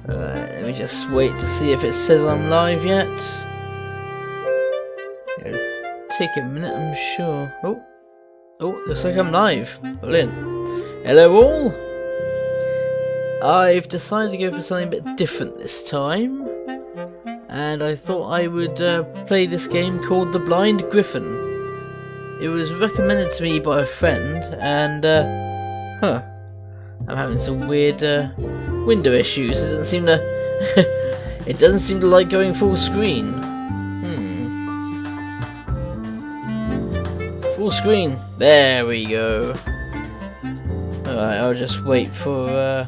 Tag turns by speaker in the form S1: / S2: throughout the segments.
S1: Let me just wait to see if it says I'm live yet. It'll take a minute, I'm sure. Oh, looks like I'm live. Brilliant. Hello all. I've decided to go for something a bit different this time, and I thought I would play this game called The Blind Griffin. It was recommended to me by a friend, and I'm having some weird window issues. It doesn't seem to like going full screen. Full screen. There we go. Alright, I'll just wait for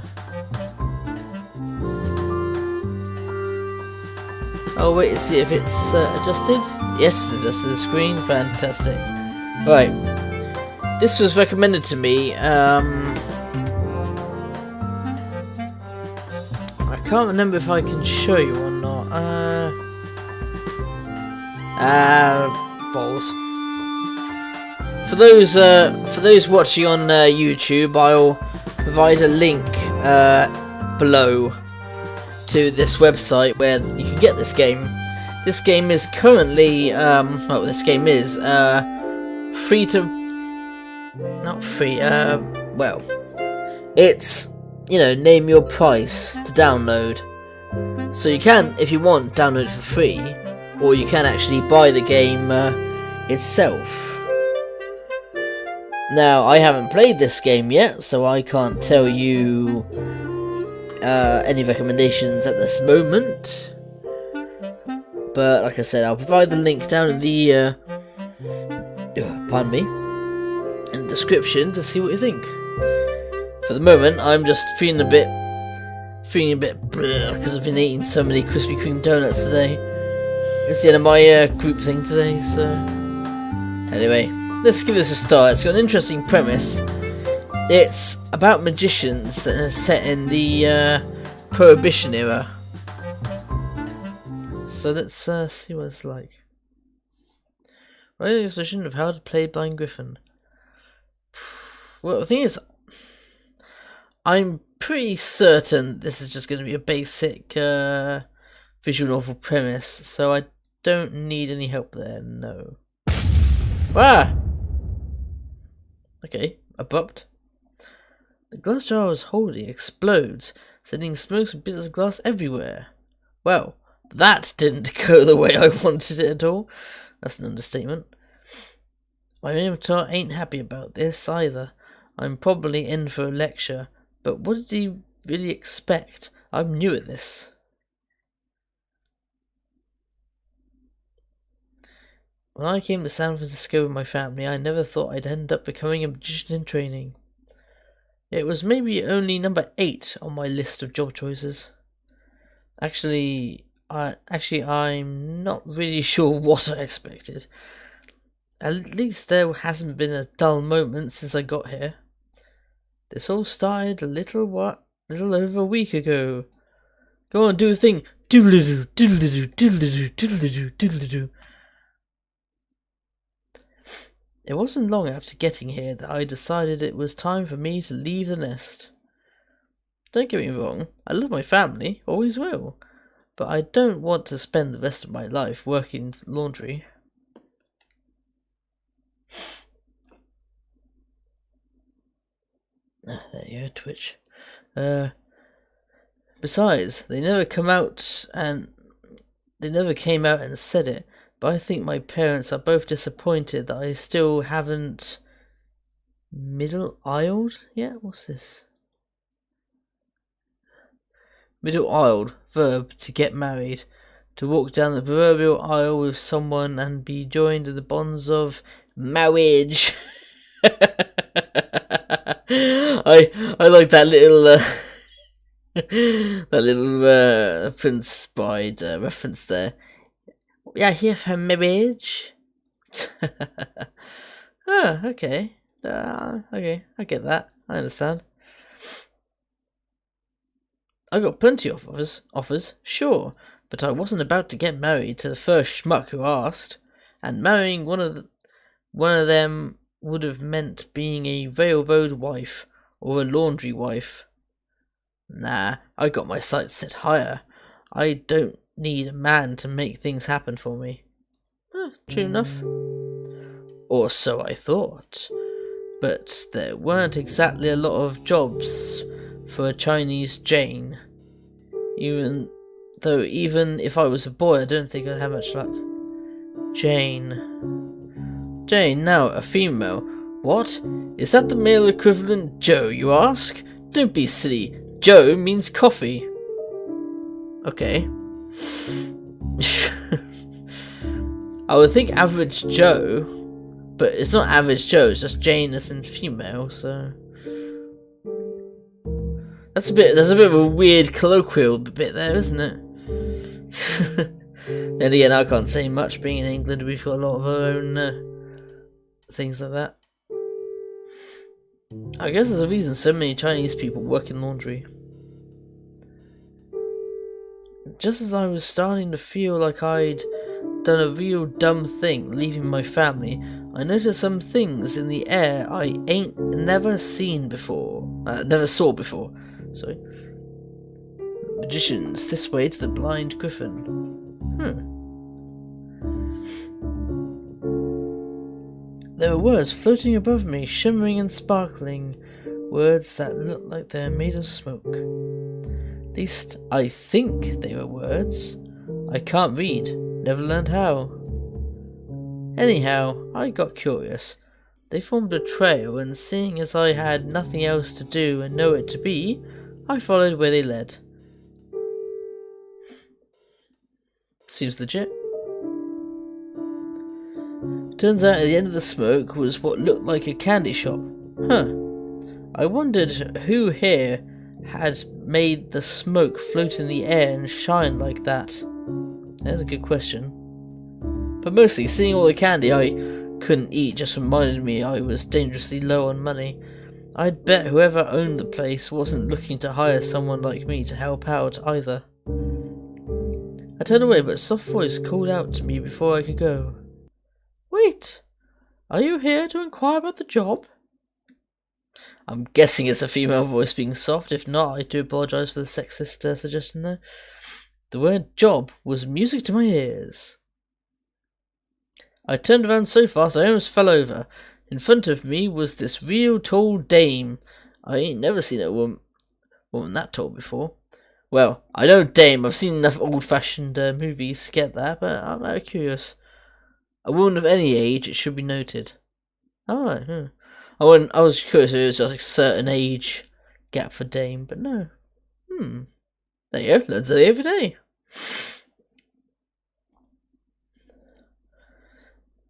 S1: I'll wait and see if it's adjusted. Yes, it's adjusted the screen. Fantastic. Right. This was recommended to me. I can't remember if I can show you or not. Balls. For those watching on YouTube, I'll provide a link below to this website where you can get this game. This game is currently free to, not free. Well, it's, name your price to download. So you can, if you want, download it for free, or you can actually buy the game itself. Now, I haven't played this game yet, so I can't tell you any recommendations at this moment. But like I said, I'll provide the link down in the pardon me, in the description to see what you think. For the moment, I'm just feeling a bit because I've been eating so many Krispy Kreme donuts today. It's the end of my group thing today, so anyway, let's give this a start. It's got an interesting premise. It's about magicians and it's set in the Prohibition era. So let's see what it's like. Writing an exposition of how to play Blind Griffin. Well, the thing is, I'm pretty certain this is just going to be a basic visual novel premise, so I don't need any help there, no. Ah! Okay, abrupt. The glass jar I was holding explodes, sending smokes and bits of glass everywhere. Well, that didn't go the way I wanted it at all. That's an understatement. My mentor ain't happy about this either. I'm probably in for a lecture, but what did he really expect? I'm new at this. When I came to San Francisco with my family, I never thought I'd end up becoming a magician in training. It was maybe only number 8 on my list of job choices. Actually, I'm not really sure what I expected. At least there hasn't been a dull moment since I got here. This all started a little over a week ago. Go on, do the thing. Doodle-doo, doodle-doo, doodle-doo, doodle-doo, doodle-doo. It wasn't long after getting here that I decided it was time for me to leave the nest. Don't get me wrong, I love my family, always will, but I don't want to spend the rest of my life working laundry. There you go, Twitch. Besides, they never came out and said it, but I think my parents are both disappointed that I still haven't middle-aisled yet? What's this? Middle-aisled, verb, to get married. To walk down the proverbial aisle with someone and be joined in the bonds of marriage. I like that little Prince Bride reference there. Yeah, here for marriage. Oh, okay. Okay, I get that. I understand. I got plenty of offers, sure, but I wasn't about to get married to the first schmuck who asked, and marrying one of them would have meant being a railroad wife or a laundry wife. Nah, I got my sights set higher. I don't need a man to make things happen for me. True enough. Or so I thought. But there weren't exactly a lot of jobs for a Chinese Jane. Even if I was a boy, I don't think I'd have much luck. Jane. Jane, now a female. What? Is that the male equivalent Joe, you ask? Don't be silly. Joe means coffee. Okay. I would think average Joe, but it's not average Joe, it's just Jane as in female, so there's a bit of a weird colloquial bit there, isn't it? Then again, I can't say much. Being in England, we've got a lot of our own things like that. I guess there's a reason so many Chinese people work in laundry. Just as I was starting to feel like I'd done a real dumb thing leaving my family, I noticed some things in the air I never saw before. Sorry. Magicians, this way to the blind Griffin. There were words floating above me, shimmering and sparkling. Words that looked like they were made of smoke. At least, I think they were words. I can't read. Never learned how. Anyhow, I got curious. They formed a trail, and seeing as I had nothing else to do and nowhere to be, I followed where they led. Seems legit. Turns out at the end of the smoke was what looked like a candy shop. I wondered who here had made the smoke float in the air and shine like that. That's a good question. But mostly, seeing all the candy I couldn't eat just reminded me I was dangerously low on money. I'd bet whoever owned the place wasn't looking to hire someone like me to help out either. I turned away, but a soft voice called out to me before I could go. Wait, are you here to inquire about the job? I'm guessing it's a female voice being soft. If not, I do apologise for the sexist suggestion there. The word job was music to my ears. I turned around so fast I almost fell over. In front of me was this real tall dame. I ain't never seen a woman that tall before. Well, I know dame. I've seen enough old-fashioned movies to get that, but I'm curious. A woman of any age, it should be noted. Alright, I was curious if it was just like a certain age gap for dame, but no. There you go, learn something every day.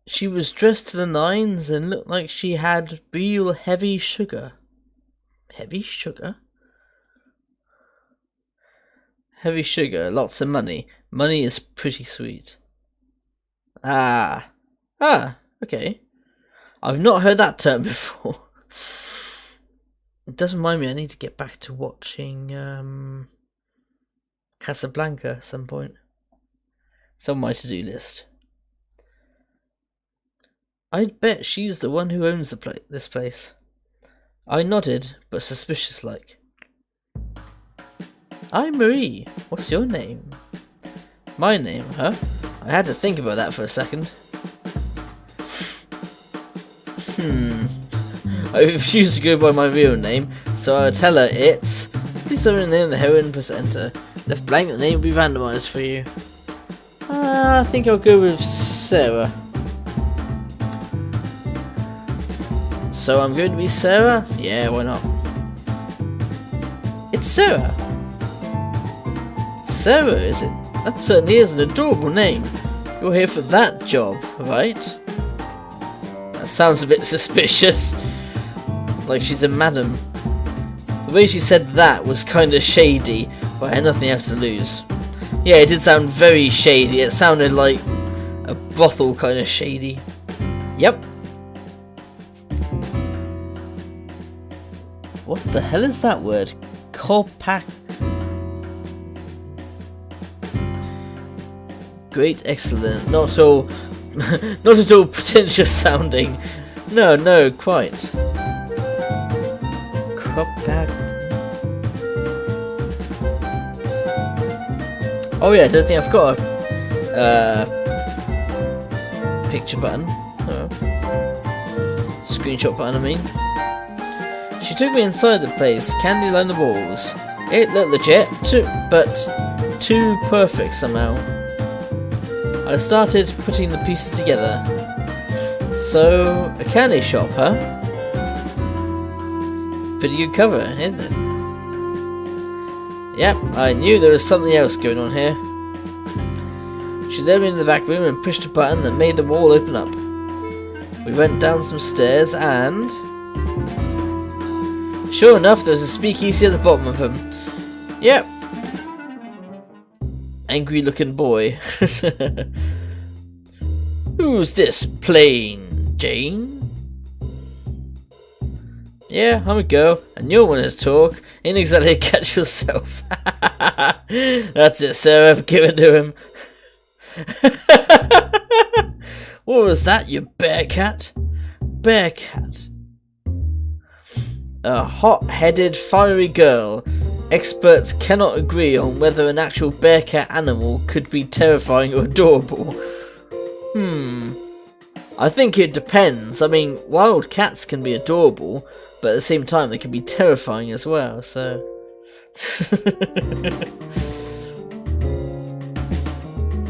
S1: She was dressed to the nines and looked like she had real heavy sugar. Heavy sugar? Heavy sugar, lots of money. Money is pretty sweet. Okay. I've not heard that term before. It does remind me I need to get back to watching Casablanca at some point. It's on my to-do list. I'd bet she's the one who owns this place. I nodded, but suspicious-like. I'm Marie. What's your name? My name, huh? I had to think about that for a second. I refuse to go by my real name, so I'll tell her it's... Please tell me the name of the heroine, press enter. Left blank, the name will be randomised for you. I think I'll go with Sarah. So I'm going to be Sarah? Yeah, why not? It's Sarah. Sarah, is it? That certainly is an adorable name. You're here for that job, right? That sounds a bit suspicious. Like she's a madam. The way she said that was kind of shady, but I had nothing else to lose. Yeah, it did sound very shady. It sounded like a brothel kind of shady. Yep. What the hell is that word? Corpac. Great, excellent. Not at all pretentious sounding. No, quite. Corpac. Oh yeah, I don't think I've got a picture button. Oh. Screenshot button, I mean. She took me inside the place, candy lined the walls. It looked legit, but too perfect somehow. I started putting the pieces together. So, a candy shop, huh? Pretty good cover, isn't it? Yep, I knew there was something else going on here. She led me into the back room and pushed a button that made the wall open up. We went down some stairs and... sure enough, there was a speakeasy at the bottom of them. Yep. Angry looking boy. Who's this plain Jane? Yeah, I'm a girl, and you're one to talk. Ain't exactly catch yourself. That's it, Sarah. Give it to him. What was that, you bear cat? Bear cat. A hot-headed, fiery girl. Experts cannot agree on whether an actual bear cat animal could be terrifying or adorable. I think it depends. I mean, wild cats can be adorable, but at the same time they can be terrifying as well, so...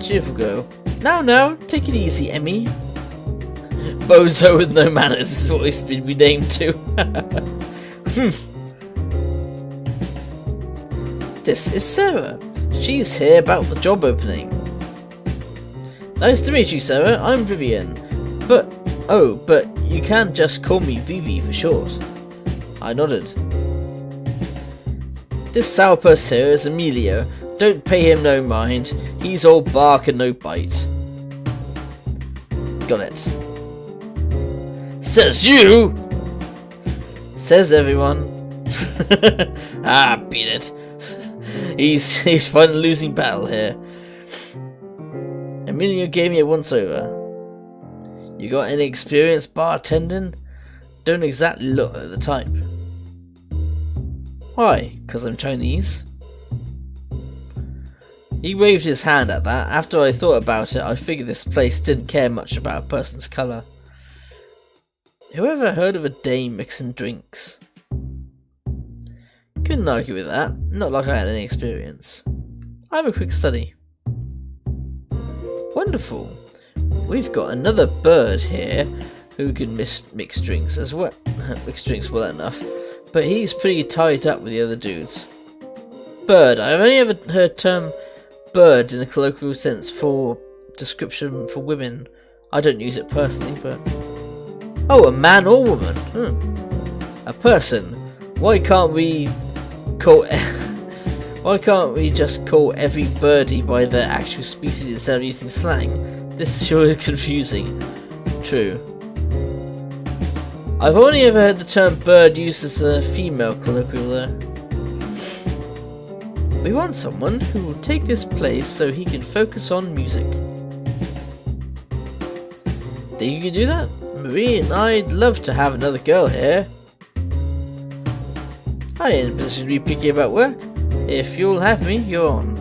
S1: Cheerful girl. Now, take it easy, Emmy. Bozo with no manners is what he's been renamed to. This is Sarah. She's here about the job opening. Nice to meet you, Sarah. I'm Vivian. But you can just call me Vivi for short. I nodded. This sourpuss here is Emilio. Don't pay him no mind. He's all bark and no bite. Got it. Says you! Says everyone. Beat it. He's fighting a losing battle here. Emilio gave me a once-over. You got any experience bartending? Don't exactly look like the type. Why? 'Cause I'm Chinese? He waved his hand at that. After I thought about it, I figured this place didn't care much about a person's colour. Whoever heard of a dame mixing drinks? Couldn't argue with that. Not like I had any experience. I have a quick study. Wonderful. We've got another bird here who can mix drinks as well. Mix drinks well enough, but he's pretty tied up with the other dudes. Bird. I've only ever heard term bird in a colloquial sense for description for women. I don't use it personally, but... Oh, a man or woman. A person. Why can't we just call every birdie by their actual species instead of using slang? This sure is confusing. True. I've only ever heard the term bird used as a female colloquial though. We want someone who will take this place so he can focus on music. Think you can do that? Marie and I'd love to have another girl here. I ain't in a position to be picky about work. If you'll have me, you're on.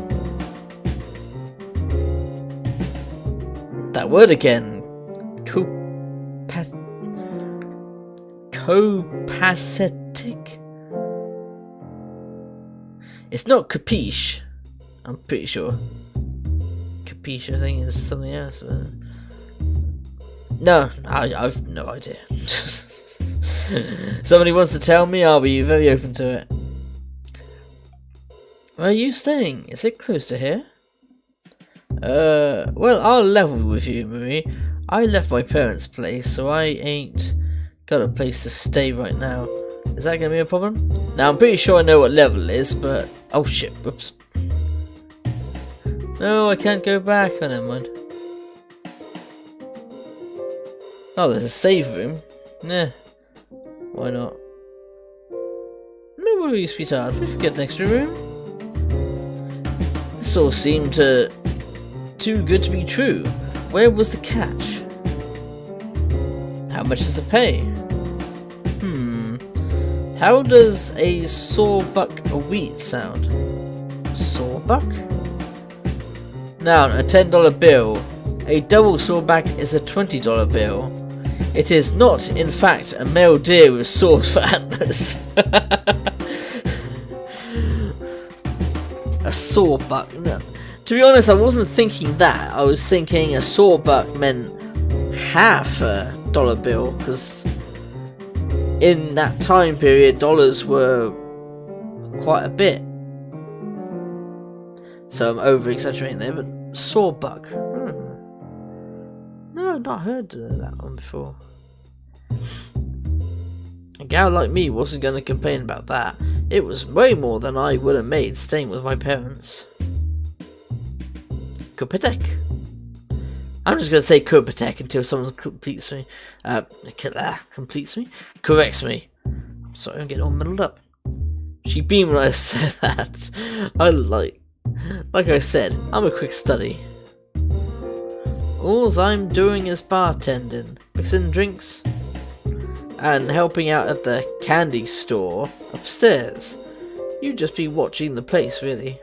S1: That word again. Copacetic? It's not capiche. I'm pretty sure. Capiche, I think, is something else. No, I've no idea. Somebody wants to tell me, I'll be very open to it. Where are you staying? Is it close to here? Well, I'll level with you, Marie. I left my parents' place, so I ain't got a place to stay right now. Is that gonna be a problem? Now, I'm pretty sure I know what level it is, but... Oh shit, whoops. No, I can't go back. Oh, never mind. Oh, there's a save room. Nah. Why not? No worries, sweetheart. We can get an extra room. This all seemed too good to be true. Where was the catch? How much is the pay? How does a sawbuck a wheat sound? Sawbuck? Now, a $10 bill. A double sawback is a $20 bill. It is not, in fact, a male deer with saws for antlers. A sawbuck. No. To be honest, I wasn't thinking that. I was thinking a sawbuck meant half a dollar bill, because in that time period, dollars were quite a bit. So I'm over exaggerating there, but sawbuck. No, I've not heard of that one before. A gal like me wasn't going to complain about that. It was way more than I would have made staying with my parents. Kupatek. I'm just going to say Kupatek until someone corrects me. Sorry, I'm getting all muddled up. She beamed when I said that. Like I said, I'm a quick study. All I'm doing is bartending, mixing drinks, and helping out at the candy store upstairs. You'd just be watching the place, really.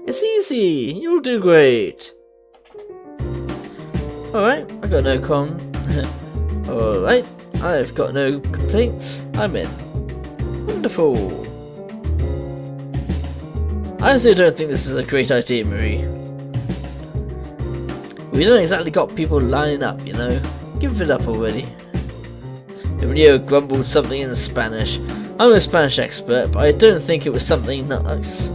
S1: It's easy. You'll do great. Alright, I got no Alright, I've got no complaints. I'm in. Wonderful. I honestly don't think this is a great idea, Marie. We don't exactly got people lining up, you know. Give it up already. Emilio grumbled something in Spanish. I'm a Spanish expert, but I don't think it was something nice.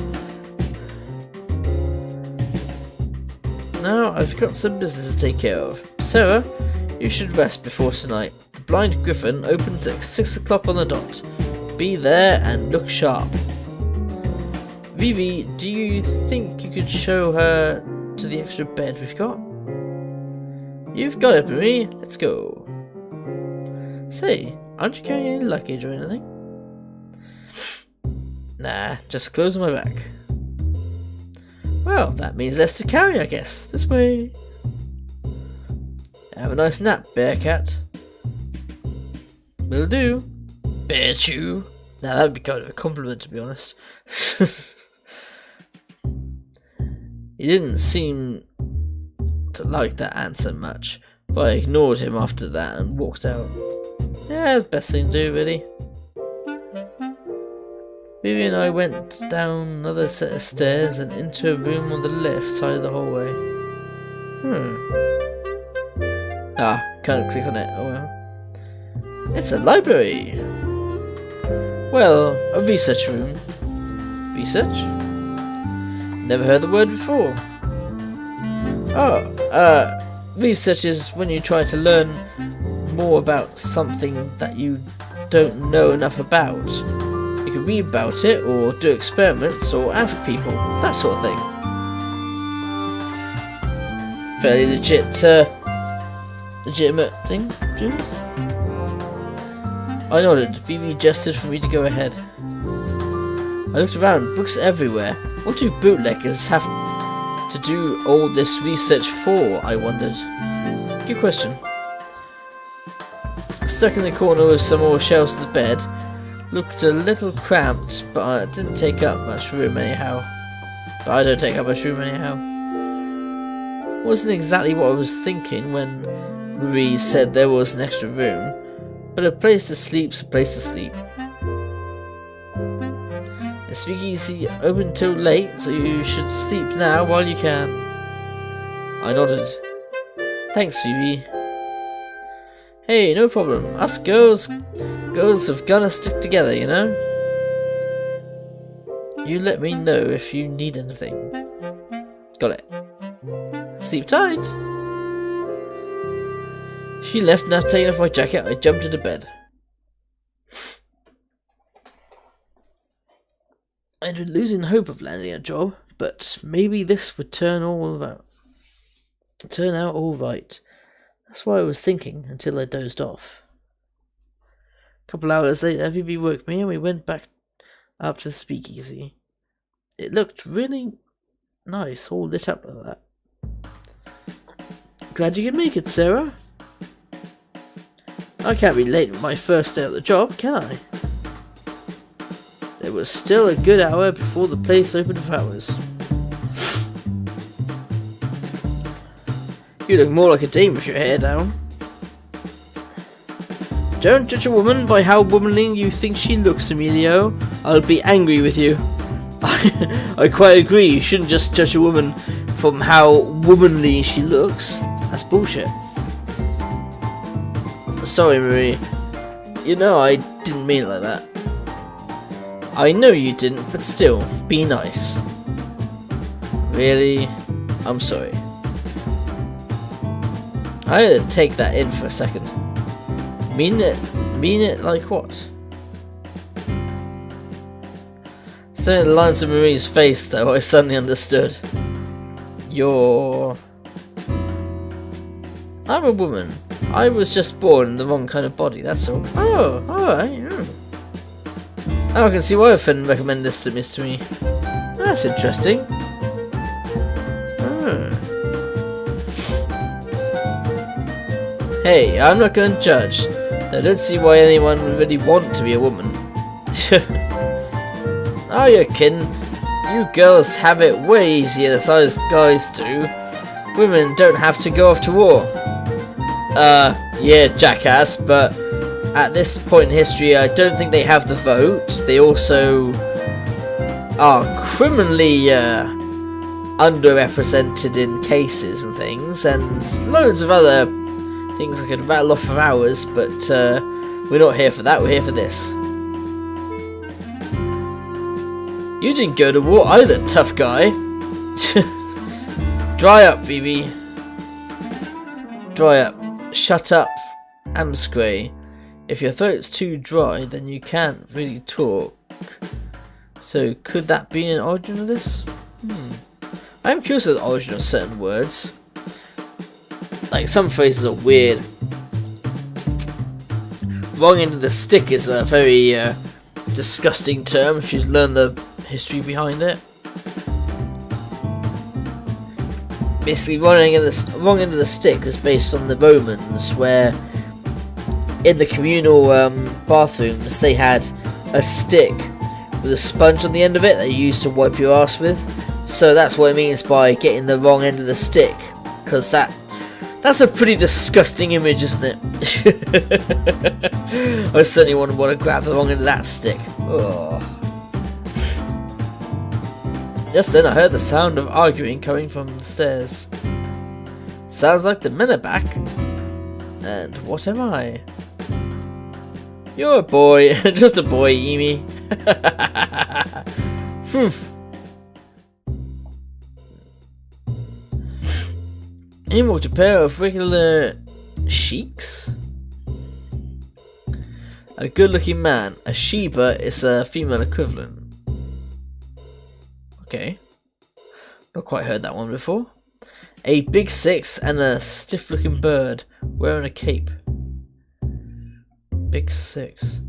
S1: Now I've got some business to take care of. Sarah, you should rest before tonight. The blind Griffin opens at 6 o'clock on the dot. Be there and look sharp. Vivi, do you think you could show her to the extra bed we've got? You've got it, Marie. Let's go. Say, aren't you carrying any luggage or anything? Nah, just clothes on my back. Well, that means less to carry, I guess. This way. Have a nice nap, Bearcat. Will do. Bear chew. Now that would be kind of a compliment, to be honest. He didn't seem to like that answer much, but I ignored him after that and walked out. Yeah, the best thing to do, really. Vivi and I went down another set of stairs and into a room on the left side of the hallway. Can't click on it. Oh well. It's a library. Well, a research room. Research? Never heard the word before. Research is when you try to learn more about something that you don't know enough about. You can read about it, or do experiments, or ask people, that sort of thing. Fairly legitimate thing, James? I nodded. Vivi gestured for me to go ahead. I looked around, books everywhere. What do bootleggers have to do all this research for, I wondered. Good question. Stuck in the corner with some more shelves to the bed. Looked a little cramped, but it didn't take up much room anyhow. I don't take up much room anyhow. Wasn't exactly what I was thinking when Marie said there was an extra room, but a place to sleep's a place to sleep. The speakeasy open till late, so you should sleep now while you can. I nodded. Thanks, Vivi. Hey, no problem. Us girls have gotta stick together, you know? You let me know if you need anything. Got it. Sleep tight. She left, and after taking off my jacket, I jumped into bed. I'd been losing hope of landing a job, but maybe this would turn out all right. That's what I was thinking until I dozed off. A couple hours later, Vivi woke me and we went back up to the speakeasy. It looked really nice, all lit up like that. Glad you could make it, Sarah. I can't be late with my first day at the job, can I? There was still a good hour before the place opened for hours. You look more like a dame with your hair down. Don't judge a woman by how womanly you think she looks, Emilio. I'll be angry with you. I quite agree, you shouldn't just judge a woman from how womanly she looks. That's bullshit. Sorry, Marie. You know I didn't mean it like that. I know you didn't, but still, be nice. Really? I'm sorry. I had to take that in for a second. Mean it? Mean it like what? Seeing the lines of Marie's face, though, I suddenly understood. I'm a woman. I was just born in the wrong kind of body, that's all. Oh, alright. Yeah. Now I can see why a friend recommended this to me. That's interesting. Hey, I'm not going to judge. I don't see why anyone would really want to be a woman. Oh, you're kidding. You girls have it way easier than us guys do. Women don't have to go off to war. Yeah, jackass, but at this point in history, I don't think they have the vote. They also are criminally underrepresented in cases and things, and loads of other things I could rattle off for hours, but we're not here for that, we're here for this. You didn't go to war either, tough guy. Dry up, Vivi. Dry up. Shut up, Amscray. If your throat's too dry, then you can't really talk. So, could that be an origin of this? I'm curious of the origin of certain words. Like, some phrases are weird. Wrong end of the stick is a very disgusting term if you learn the history behind it. Basically, wrong end of the stick was based on the Romans, where in the communal bathrooms they had a stick with a sponge on the end of it that you used to wipe your ass with. So that's what it means by getting the wrong end of the stick, because that's a pretty disgusting image, isn't it? I certainly wouldn't want to grab the wrong end of that stick. Oh. Just then I heard the sound of arguing coming from the stairs. Sounds like the men are back. And what am I? You're a boy. Just a boy, Emi. In walked a pair of regular sheiks. A good-looking man. A Sheba is a female equivalent. Okay. Not quite heard that one before. A big six and a stiff-looking bird wearing a cape. Big six.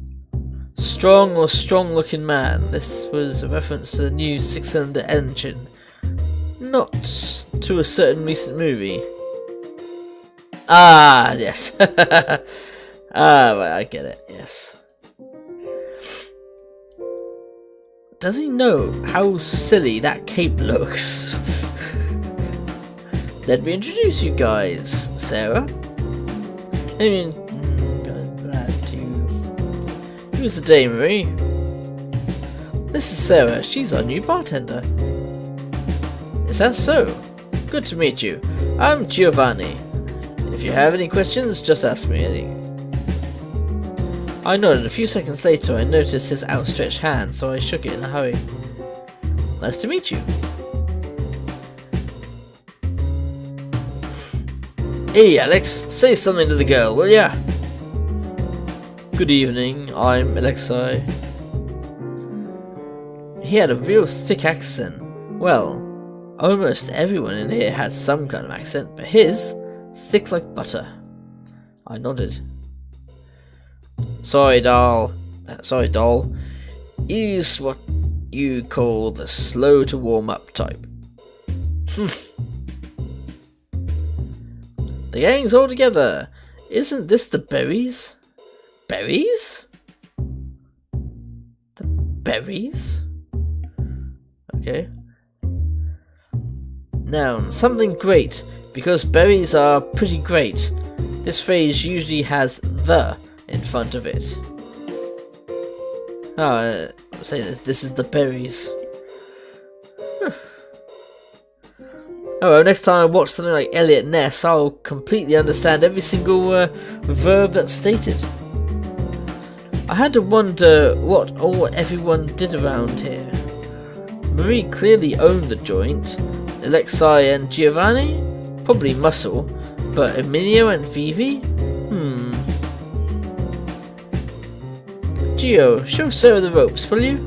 S1: Strong or strong-looking man. This was a reference to the new six-cylinder engine. Not to a certain recent movie. Ah, yes. Right, I get it, yes. Does he know how silly that cape looks? Let me introduce you guys, Sarah. Who's the dame, Marie? This is Sarah, she's our new bartender. Is that so? Good to meet you. I'm Giovanni. If you have any questions, just ask me. I nodded. A few seconds later, I noticed his outstretched hand, so I shook it in a hurry. Nice to meet you. Hey, Alex, say something to the girl, will ya? Good evening, I'm Alexei. He had a real thick accent. Well, almost everyone in here had some kind of accent, but his, thick like butter. I nodded. Sorry, doll. He's what you call the slow to warm up type. The gang's all together. Isn't this the berries? Berries? The berries? Okay. Noun, something great. Because berries are pretty great, this phrase usually has "the" in front of it. Say this is the berries. Oh well, next time I watch something like Elliot Ness, I'll completely understand every single verb that's stated. I had to wonder what everyone did around here. Marie clearly owned the joint. Alexei and Giovanni? Probably muscle. But Emilio and Vivi? Gio, show Sarah the ropes, will you?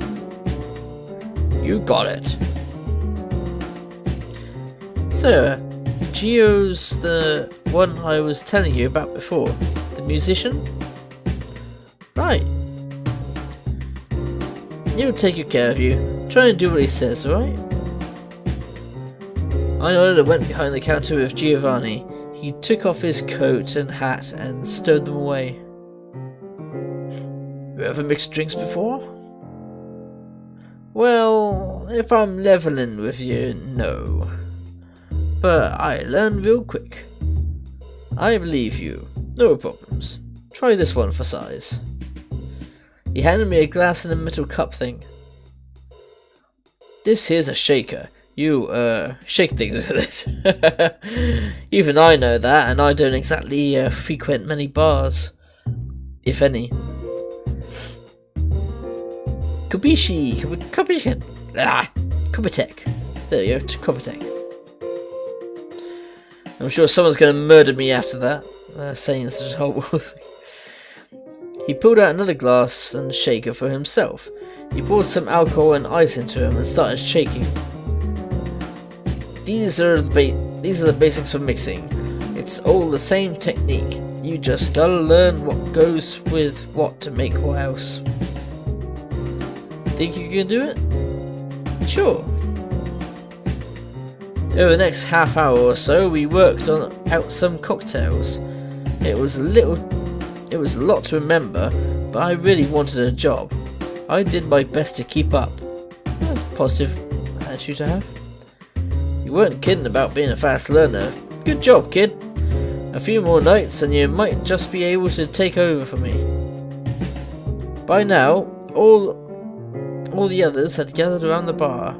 S1: You got it. Sarah, Gio's the one I was telling you about before. The musician? Right. He'll take good care of you. Try and do what he says, alright? I nodded and went behind the counter with Giovanni. He took off his coat and hat and stowed them away. You ever mixed drinks before? Well, if I'm leveling with you, no. But I learned real quick. I believe you. No problems. Try this one for size. He handed me a glass and a metal cup thing. This here's a shaker. You, shake things with it. Even I know that, and I don't exactly frequent many bars. If any. Kubitek. There we go, Kubitek. I'm sure someone's going to murder me after that, saying such a horrible thing. He pulled out another glass and shaker for himself. He poured some alcohol and ice into him and started shaking. These are the basics of mixing. It's all the same technique. You just gotta learn what goes with what to make what else. Think you can do it? Sure. Over the next half hour or so, we worked out some cocktails. It was a lot to remember, but I really wanted a job. I did my best to keep up. Positive attitude to have. You weren't kidding about being a fast learner. Good job, kid. A few more nights and you might just be able to take over for me. By now, all the others had gathered around the bar.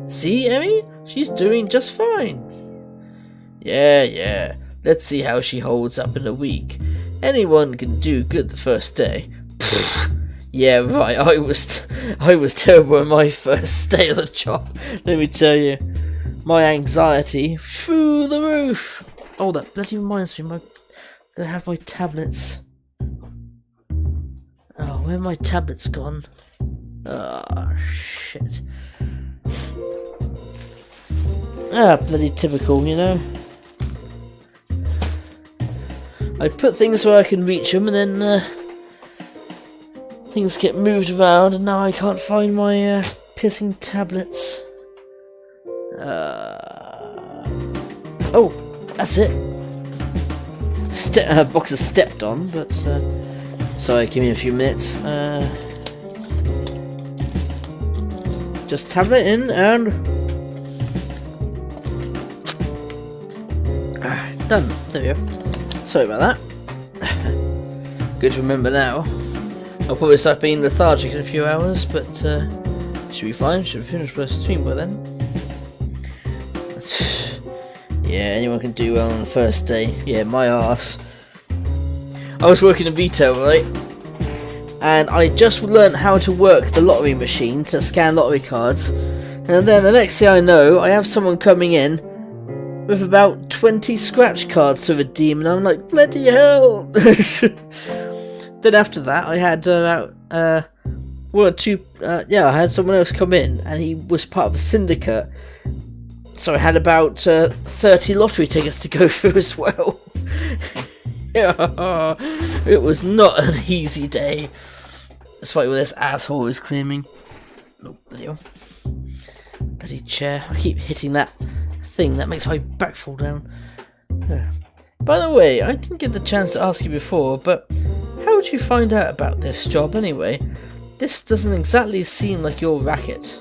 S1: See, Emmy? She's doing just fine. Yeah. Let's see how she holds up in a week. Anyone can do good the first day. Yeah, right. I was terrible in my first day of the job. Let me tell you, my anxiety through the roof. Oh, that bloody reminds me. I have my tablets. Oh, where have my tablets gone? Oh, shit. Bloody typical, you know. I put things where I can reach them, and then things get moved around, and now I can't find my pissing tablets. Oh, that's it. Box is stepped on, but sorry, give me a few minutes. Just tablet in and done. There we go. Sorry about that. Good to remember now. I'll probably start being lethargic in a few hours, but should be fine. Should have finished my stream by then. Yeah, anyone can do well on the first day. Yeah, my arse. I was working in retail, right? And I just learned how to work the lottery machine to scan lottery cards. And then the next thing I know, I have someone coming in with about 20 scratch cards to redeem, and I'm like, bloody hell! Then after that, I had about one or two. I had someone else come in, and he was part of a syndicate. So I had about 30 lottery tickets to go through as well. It was not an easy day. Despite what this asshole is claiming. Oh, bloody chair. I keep hitting that thing that makes my back fall down. By the way, I didn't get the chance to ask you before, but how did you find out about this job anyway? This doesn't exactly seem like your racket.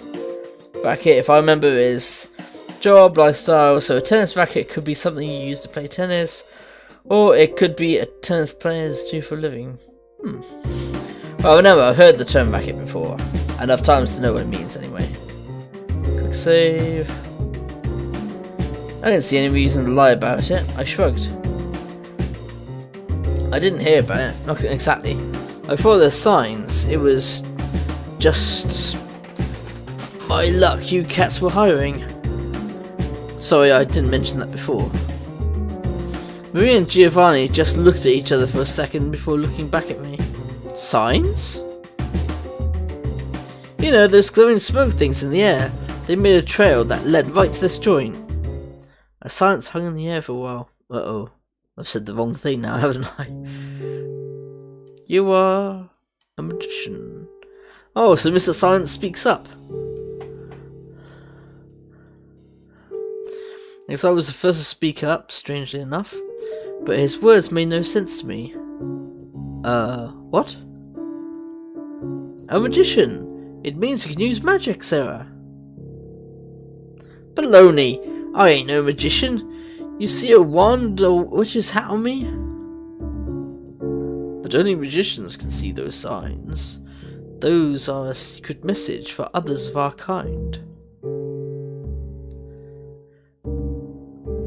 S1: Racket, if I remember, is job, lifestyle. So a tennis racket could be something you use to play tennis, or it could be a tennis players do for a living. Well, remember, I've heard the term racket before, enough times to know what it means anyway. Quick save. I didn't see any reason to lie about it. I shrugged. I didn't hear about it, not exactly. I thought the signs, it was just my luck you cats were hiring. Sorry, I didn't mention that before. Maria and Giovanni just looked at each other for a second before looking back at me. Signs? You know, those glowing smoke things in the air. They made a trail that led right to this joint. A silence hung in the air for a while. Uh-oh. I've said the wrong thing now, haven't I? You are a magician. Oh, so Mr. Silence speaks up. I guess I was the first to speak up, strangely enough. But his words made no sense to me. What? A magician. It means you can use magic, Sarah. Baloney. I ain't no magician. You see a wand or witch's hat on me? But only magicians can see those signs. Those are a secret message for others of our kind.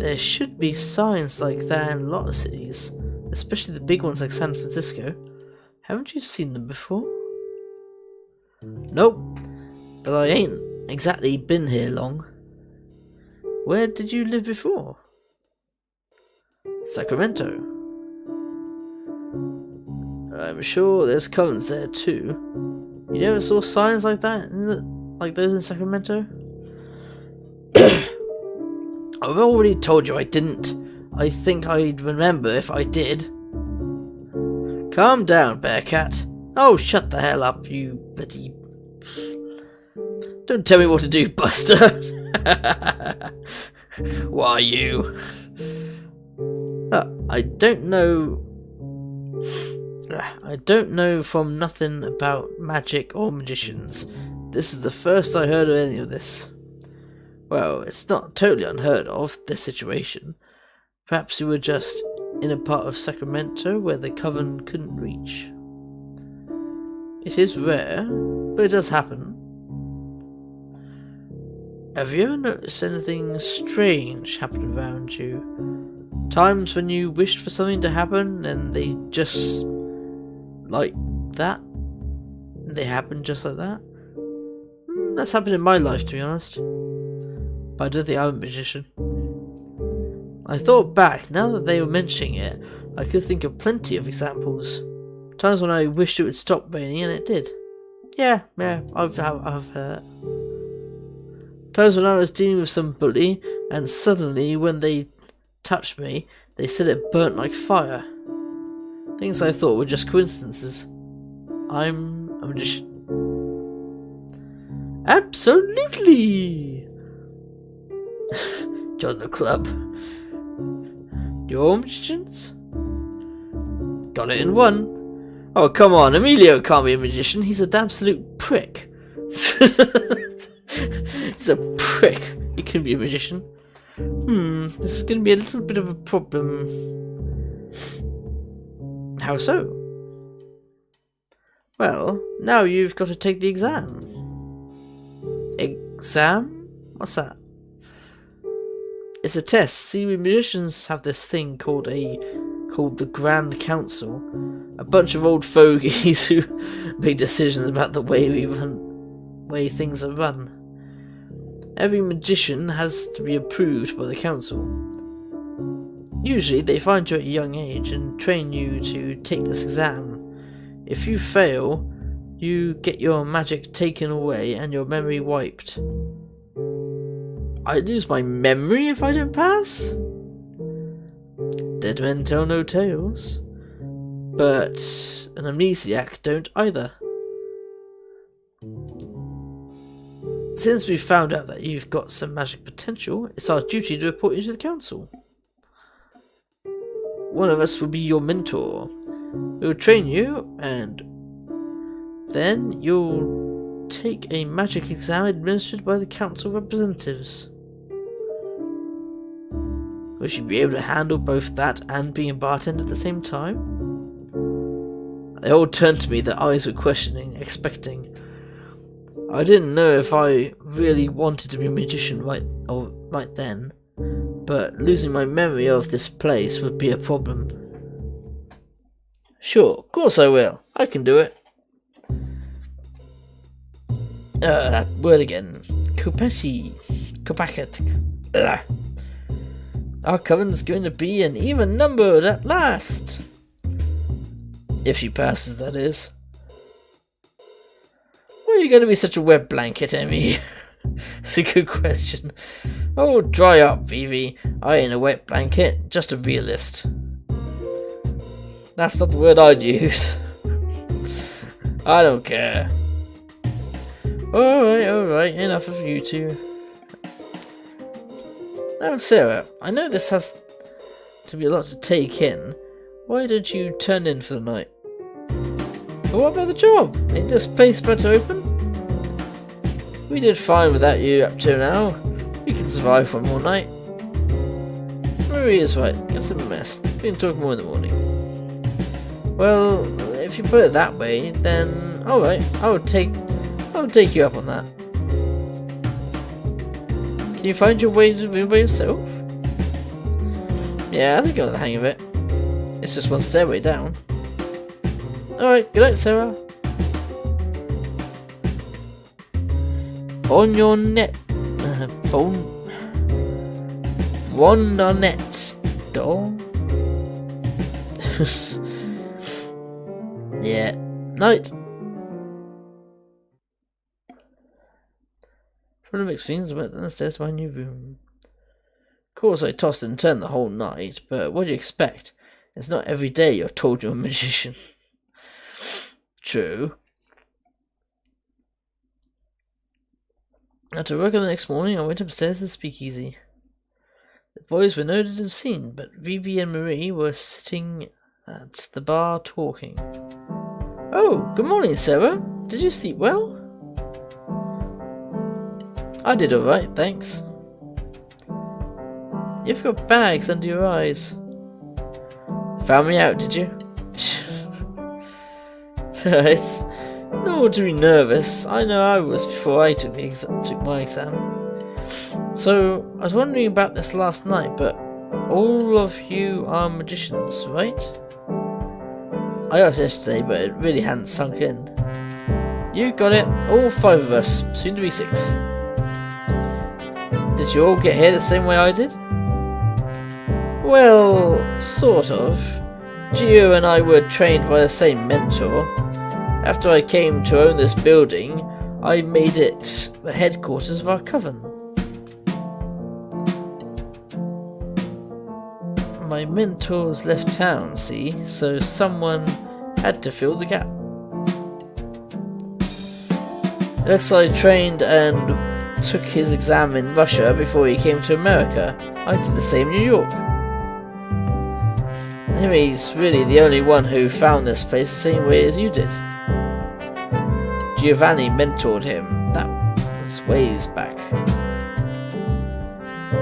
S1: There should be signs like that in a lot of cities, especially the big ones like San Francisco. Haven't you seen them before? Nope, but I ain't exactly been here long. Where did you live before? Sacramento. I'm sure there's convents there too. You never saw signs like that, like those in Sacramento? I've already told you I didn't. I think I'd remember if I did. Calm down, Bearcat. Oh, shut the hell up, you bloody... Don't tell me what to do, Buster. Why you? I don't know from nothing about magic or magicians. This is the first I heard of any of this. Well, it's not totally unheard of, this situation. Perhaps you were just in a part of Sacramento where the coven couldn't reach. It is rare, but it does happen. Have you ever noticed anything strange happen around you? Times when you wished for something to happen and they just... like that? They happen just like that? That's happened in my life, to be honest. But I don't think I'm a magician. I thought back, now that they were mentioning it, I could think of plenty of examples. Times when I wished it would stop raining and it did. Yeah, I've heard. Times when I was dealing with some bully and suddenly when they touched me, they said it burnt like fire. Things I thought were just coincidences. I'm a magician. Absolutely! Join the club. You're magicians? Got it in one. Oh, come on, Emilio can't be a magician. He's an absolute prick. He's a prick. He can be a magician. This is going to be a little bit of a problem. How so? Well, now you've got to take the exam. Exam? What's that? It's a test. See, we magicians have this thing called the Grand Council. A bunch of old fogies who make decisions about the way things are run. Every magician has to be approved by the council. Usually they find you at a young age and train you to take this exam. If you fail, you get your magic taken away and your memory wiped. I lose my memory if I don't pass? Dead men tell no tales. But an amnesiac don't either. Since we've found out that you've got some magic potential, it's our duty to report you to the council. One of us will be your mentor. We'll train you, and then you'll take a magic exam administered by the council representatives. Will she be able to handle both that and being a bartender at the same time? They all turned to me, their eyes were questioning, expecting. I didn't know if I really wanted to be a magician right then, but losing my memory of this place would be a problem. Sure, of course I will. I can do it. That word again. Kupaket. Our coven's going to be an even number at last. If she passes, that is. Why are you going to be such a wet blanket, Emmy? It's a good question. Oh, dry up, Vivi. I ain't a wet blanket, just a realist. That's not the word I'd use. I don't care. Alright, enough of you two. Now, Sarah, I know this has to be a lot to take in. Why don't you turn in for the night? But what about the job? Ain't this place about to open? We did fine without you up to now. We can survive one more night. Marie is right. It's a mess. We can talk more in the morning. Well, if you put it that way, then alright. I'll take you up on that. Can you find your way to the room by yourself? Yeah, I think I got the hang of it. It's just one stairway down. Alright, good night, Sarah. Bonnet doll. Yeah. Night. From the mixed things, I went down the stairs to my new room. Of course, I tossed and turned the whole night, but what do you expect? It's not every day you're told you're a magician. True. After work on the next morning, I went upstairs to the speakeasy. The boys were noted as seen, but Vivi and Marie were sitting at the bar talking. Oh, good morning, Sarah. Did you sleep well? I did alright, thanks. You've got bags under your eyes. Found me out, did you? It's normal to be nervous. I know I was before I took my exam. So, I was wondering about this last night, but all of you are magicians, right? I asked yesterday, but it really hadn't sunk in. You got it, all 5 of us, soon to be 6. Did you all get here the same way I did? Well, sort of. Gio and I were trained by the same mentor. After I came to own this building, I made it the headquarters of our coven. My mentors left town, see, so someone had to fill the gap. Next, I trained and took his exam in Russia before he came to America. I did the same in New York. He's really the only one who found this place the same way as you did. Giovanni mentored him. That was ways back.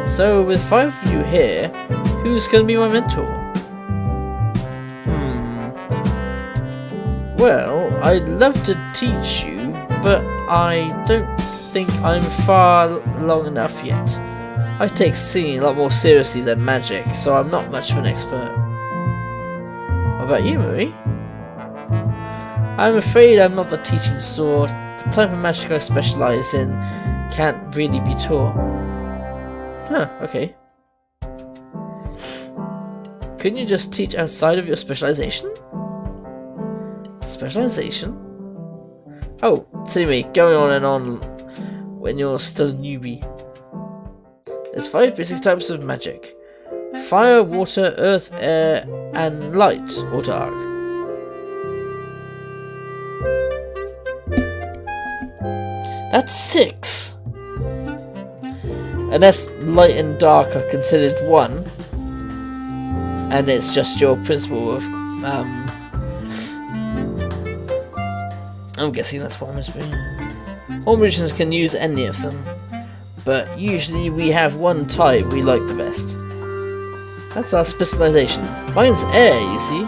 S1: So, with 5 of you here, who's going to be my mentor? Well, I'd love to teach you, but I don't think I'm far along enough yet. I take singing a lot more seriously than magic, so I'm not much of an expert. What about you, Marie? I'm afraid I'm not the teaching sort. The type of magic I specialise in can't really be taught. Huh, okay. Couldn't you just teach outside of your specialisation? Specialisation? Oh, silly me, going on and on when you're still a newbie. There's 5 basic types of magic. Fire, water, earth, air, and light or dark. That's 6! Unless light and dark are considered 1, and it's just your principle of, I'm guessing that's what it must be. All magicians can use any of them, but usually we have one type we like the best. That's our specialization. Mine's air, you see.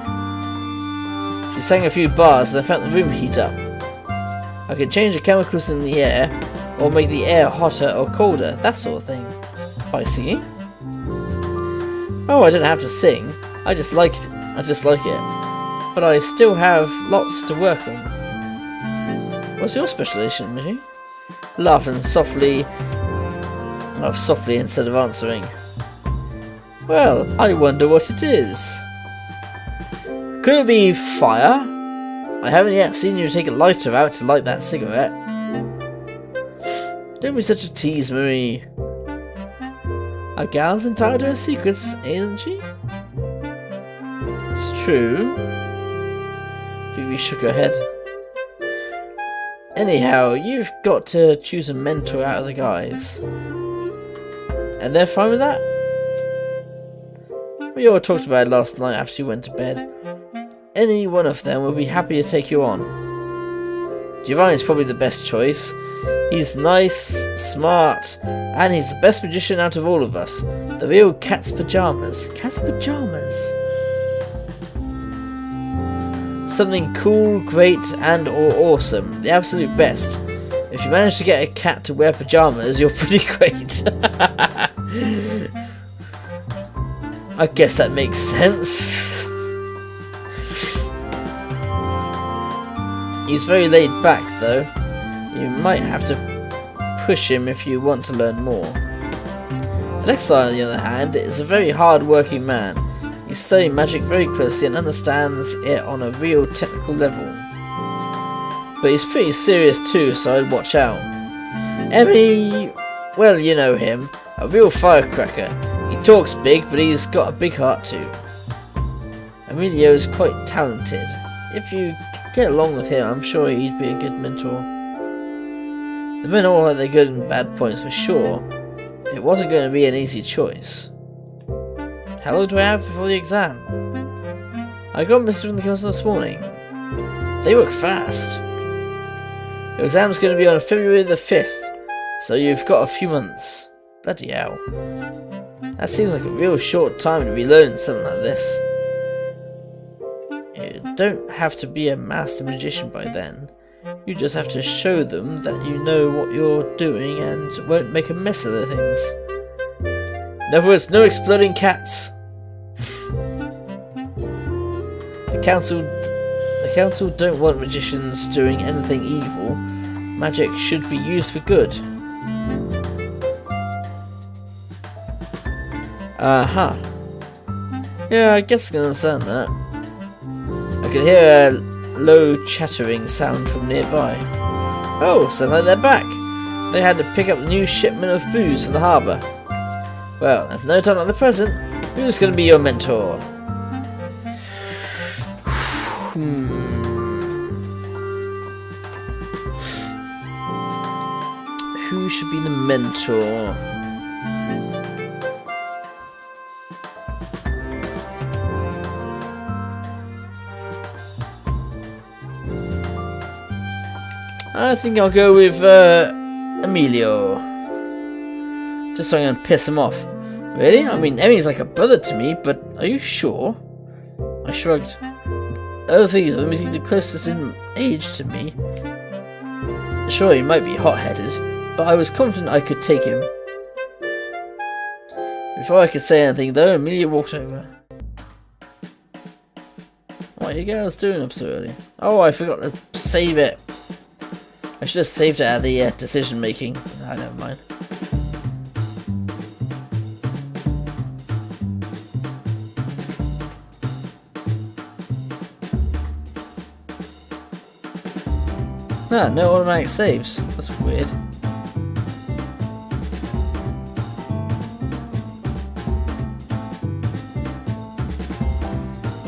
S1: She sang a few bars and I felt the room heat up. I could change the chemicals in the air, or make the air hotter or colder, that sort of thing. By singing? Oh, I don't have to sing. I just like it. But I still have lots to work on. What's your specialization, Mitty? Laughing softly. Oh, softly instead of answering. Well, I wonder what it is. Could it be fire? I haven't yet seen you take a lighter out to light that cigarette. Don't be such a tease, Marie. A gal's entitled to her secrets, isn't she? It's true. Vivi shook her head. Anyhow, you've got to choose a mentor out of the guys. And they're fine with that? We all talked about it last night after you went to bed. Any one of them will be happy to take you on. Giovanni's probably the best choice. He's nice, smart, and he's the best magician out of all of us. The real cat's pajamas. Cat's pajamas? Something cool, great, and or awesome. The absolute best. If you manage to get a cat to wear pajamas, you're pretty great. I guess that makes sense. He's very laid back, though. You might have to push him if you want to learn more. Alexei, on the other hand, is a very hard-working man. He studies magic very closely and understands it on a real technical level. But he's pretty serious too, so I'd watch out. Emmy, well, you know him, a real firecracker. He talks big, but he's got a big heart too. Emilio's quite talented. If you get along with him, I'm sure he'd be a good mentor. The men all had their good and bad points for sure. It wasn't going to be an easy choice. How long do I have before the exam? I got messages from the council this morning. They work fast. Your exam's going to be on February the 5th, so you've got a few months. Bloody hell. That seems like a real short time to be learning something like this. You don't have to be a master magician by then. You just have to show them that you know what you're doing and won't make a mess of the things. In other words, no exploding cats. The council don't want magicians doing anything evil. Magic should be used for good. Aha. Yeah, I guess I can understand that. I could hear a low chattering sound from nearby. Oh, sounds like they're back. They had to pick up the new shipment of booze from the harbour. Well, there's no time like the present. Who's going to be your mentor? Who should be the mentor? I think I'll go with Emilio. Just so I'm going to piss him off. Really? I mean, Emmy's like a brother to me, but are you sure? I shrugged. Other thing is, he's the closest in age to me. Sure, he might be hot-headed, but I was confident I could take him. Before I could say anything, though, Amelia walked over. What are you girls doing up so early? Oh, I forgot to save it. I should have saved it at the decision making. I never mind. Ah, no automatic saves. That's weird.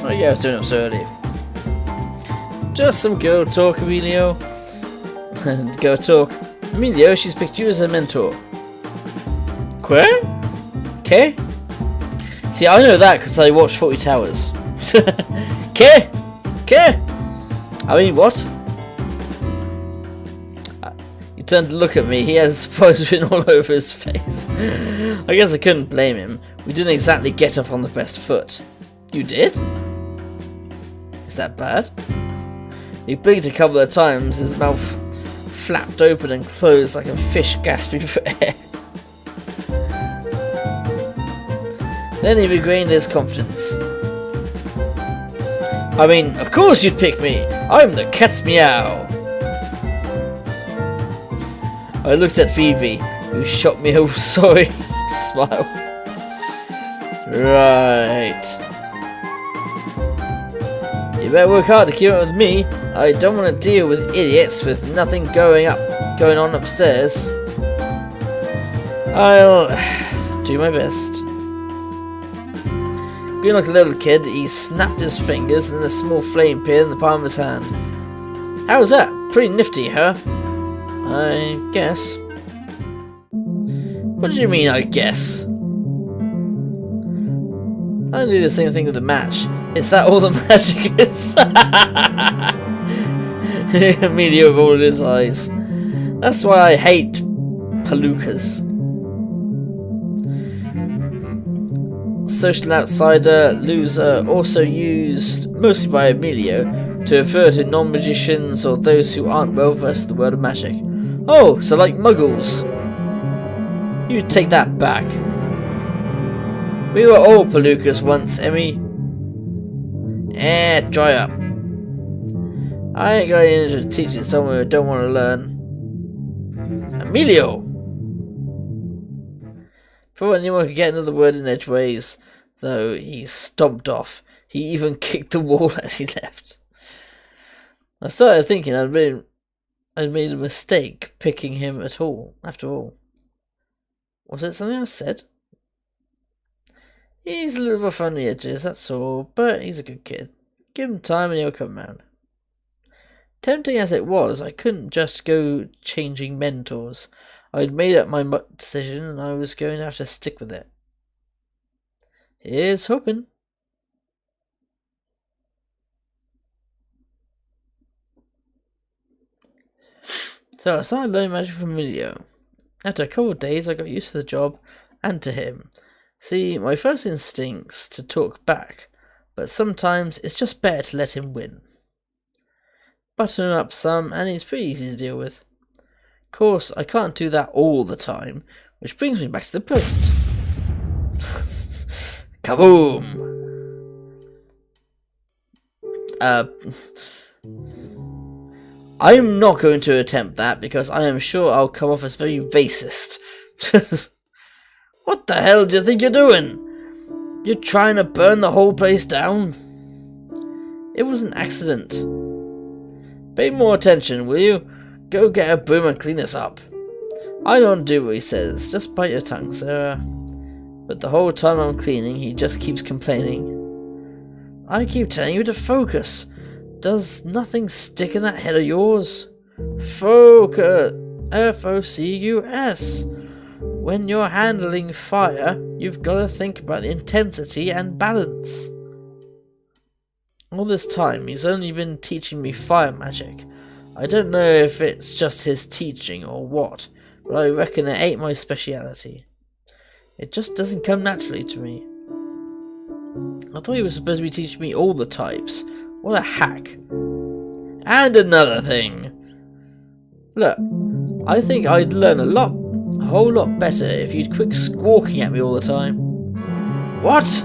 S1: What are you guys doing up so early? Just some girl talk, Emilio. And girl talk. Emilio, she's picked you as her mentor. Que? Que? See, I know that because I watched 40 Towers. Que? Que? I mean, what? He turned to look at me. He had surprise written all over his face. I guess I couldn't blame him. We didn't exactly get off on the best foot. You did? Is that bad? He blinked a couple of times, his mouth flapped open and closed like a fish gasping for air. Then he regained his confidence. I mean, of course you'd pick me! I'm the cat's meow! I looked at Vivi, who shot me a sorry smile. Right. You better work hard to keep up with me. I don't want to deal with idiots with nothing going on upstairs. I'll do my best. Green like a little kid, he snapped his fingers and then a small flame appeared in the palm of his hand. How's that? Pretty nifty, huh? I guess. What do you mean, I guess? I do the same thing with the match. Is that all the magic is? Emilio rolled his eyes. That's why I hate palookas. Social outsider, loser, also used mostly by Emilio to refer to non-magicians or those who aren't well versed in the world of magic. Oh, so like muggles. You take that back. We were all palookas once, Emmy. Dry up. I ain't going into teaching someone who don't want to learn. Emilio! Before anyone could get another word in edgeways, though, he stomped off. He even kicked the wall as he left. I started thinking I'd made a mistake picking him at all, after all. Was it something I said? He's a little rough on the edges, that's all, but he's a good kid. Give him time and he'll come round. Tempting as it was, I couldn't just go changing mentors. I'd made up my decision and I was going to have to stick with it. Here's hoping. So I started learning magic from Emilio. After a couple of days I got used to the job and to him. See, my first instinct's to talk back, but sometimes it's just better to let him win. Button him up some, and he's pretty easy to deal with. Of course, I can't do that all the time, which brings me back to the present. Kaboom! I'm not going to attempt that because I am sure I'll come off as very racist. What the hell do you think you're doing? You're trying to burn the whole place down? It was an accident. Pay more attention, will you? Go get a broom and clean this up. I don't do what he says, just bite your tongue, sir. But the whole time I'm cleaning, he just keeps complaining. I keep telling you to focus. Does nothing stick in that head of yours? Focus. F-O-C-U-S. When you're handling fire, you've got to think about the intensity and balance. All this time, he's only been teaching me fire magic. I don't know if it's just his teaching or what, but I reckon it ain't my speciality. It just doesn't come naturally to me. I thought he was supposed to be teaching me all the types. What a hack. And another thing. Look, I think I'd learn a whole lot better if you'd quit squawking at me all the time. What?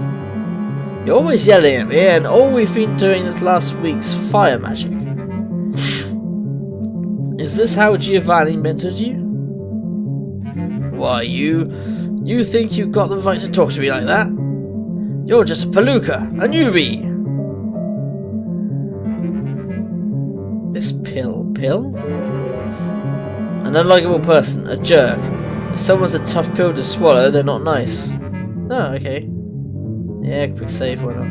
S1: You're always yelling at me, and all we've been doing this last week's fire magic. Is this how Giovanni mentored you? Why, you think you've got the right to talk to me like that? You're just a palooka, a newbie. This pill? An unlikable person, a jerk. If someone's a tough pill to swallow, they're not nice. Oh, okay. Yeah, quick save, why not?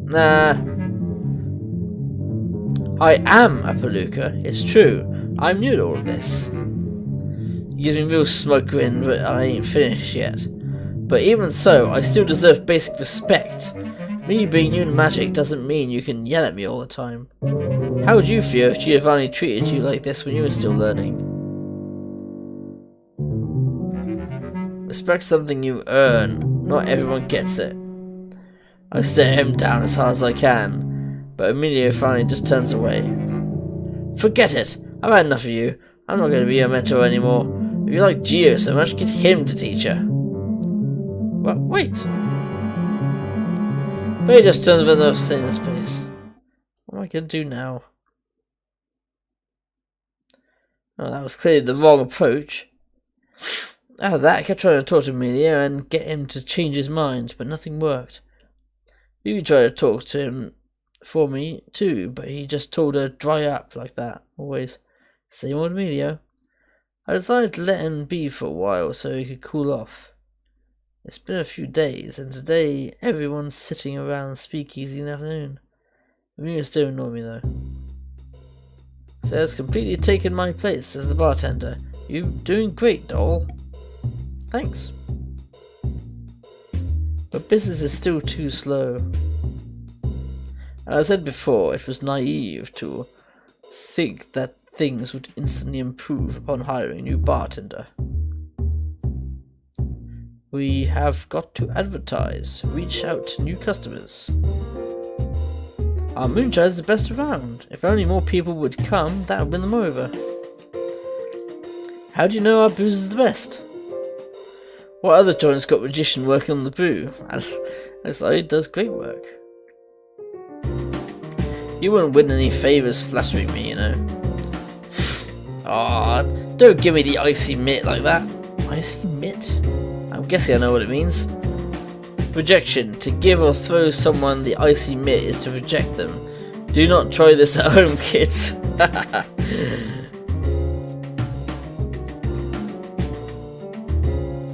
S1: Nah. I am a palooka, it's true. I'm new to all of this. He gives me a real smug grin, but I ain't finished yet. But even so, I still deserve basic respect. Me being new in magic doesn't mean you can yell at me all the time. How would you feel if Giovanni treated you like this when you were still learning? Respect's something you earn. Not everyone gets it. I stare him down as hard as I can, but Emilio finally just turns away. Forget it! I've had enough of you. I'm not going to be your mentor anymore. If you like Gio so much, get him to teach her. Well, wait. But he just turns with another thing in his face. What am I going to do now? Oh, that was clearly the wrong approach. After that, I kept trying to talk to Emilio and get him to change his mind, but nothing worked. You tried to talk to him for me too, but he just told her dry up like that, always. Same old Emilio. I decided to let him be for a while so he could cool off. It's been a few days, and today everyone's sitting around the speakeasy in the afternoon. Emilio still ignore me though. So has completely taken my place as the bartender. You're doing great, doll. Thanks. But business is still too slow. As I said before, it was naive to think that things would instantly improve upon hiring a new bartender. We have got to advertise, reach out to new customers. Our moonshine is the best around. If only more people would come, that would win them over. How do you know our booze is the best? What other joint's got magician working on the brew? Looks like it does great work. You wouldn't win any favours flattering me, you know. Aw, don't give me the icy mitt like that. Icy mitt? I'm guessing I know what it means. Rejection. To give or throw someone the icy mitt is to reject them. Do not try this at home, kids.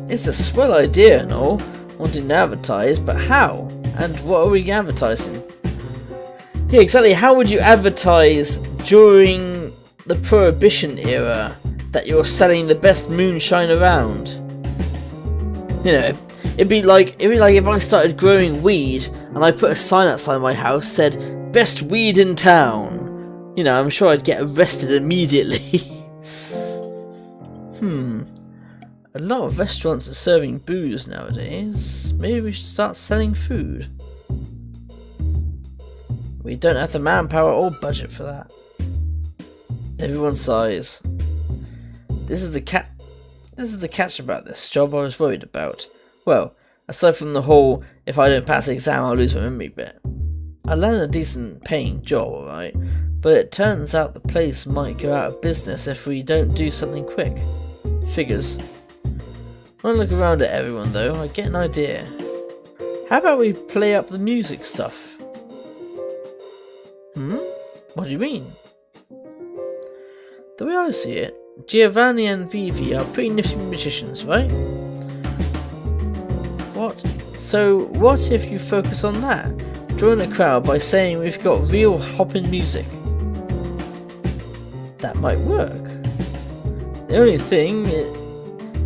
S1: It's a swell idea and all, wanting to advertise, but how? And what are we advertising? Yeah, exactly, how would you advertise during the Prohibition era that you're selling the best moonshine around? You know, it'd be like if I started growing weed and I put a sign outside my house said, best weed in town. You know, I'm sure I'd get arrested immediately. A lot of restaurants are serving booze nowadays. Maybe we should start selling food. We don't have the manpower or budget for that. Everyone sighs. This is the catch about this job I was worried about. Well, aside from the whole if I don't pass the exam I'll lose my memory bit. I landed a decent paying job, alright, but it turns out the place might go out of business if we don't do something quick. Figures. When I look around at everyone though, I get an idea. How about we play up the music stuff? What do you mean? The way I see it, Giovanni and Vivi are pretty nifty magicians, right? What? So what if you focus on that? Drawing a crowd by saying we've got real hopping music. That might work. The only thing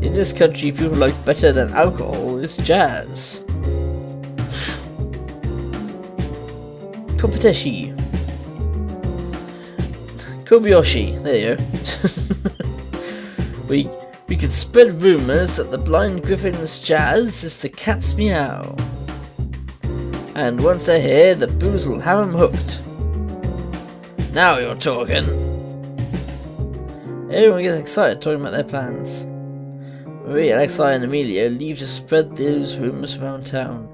S1: in this country people like better than alcohol is jazz. Kompeteshi. Kobayashi, there you go. we could spread rumours that the blind Griffin's jazz is the cat's meow. And once they're here, the booze will have them hooked. Now you're talking. Everyone gets excited talking about their plans. Marie, Alexei and Emilio leave to spread those rumours around town.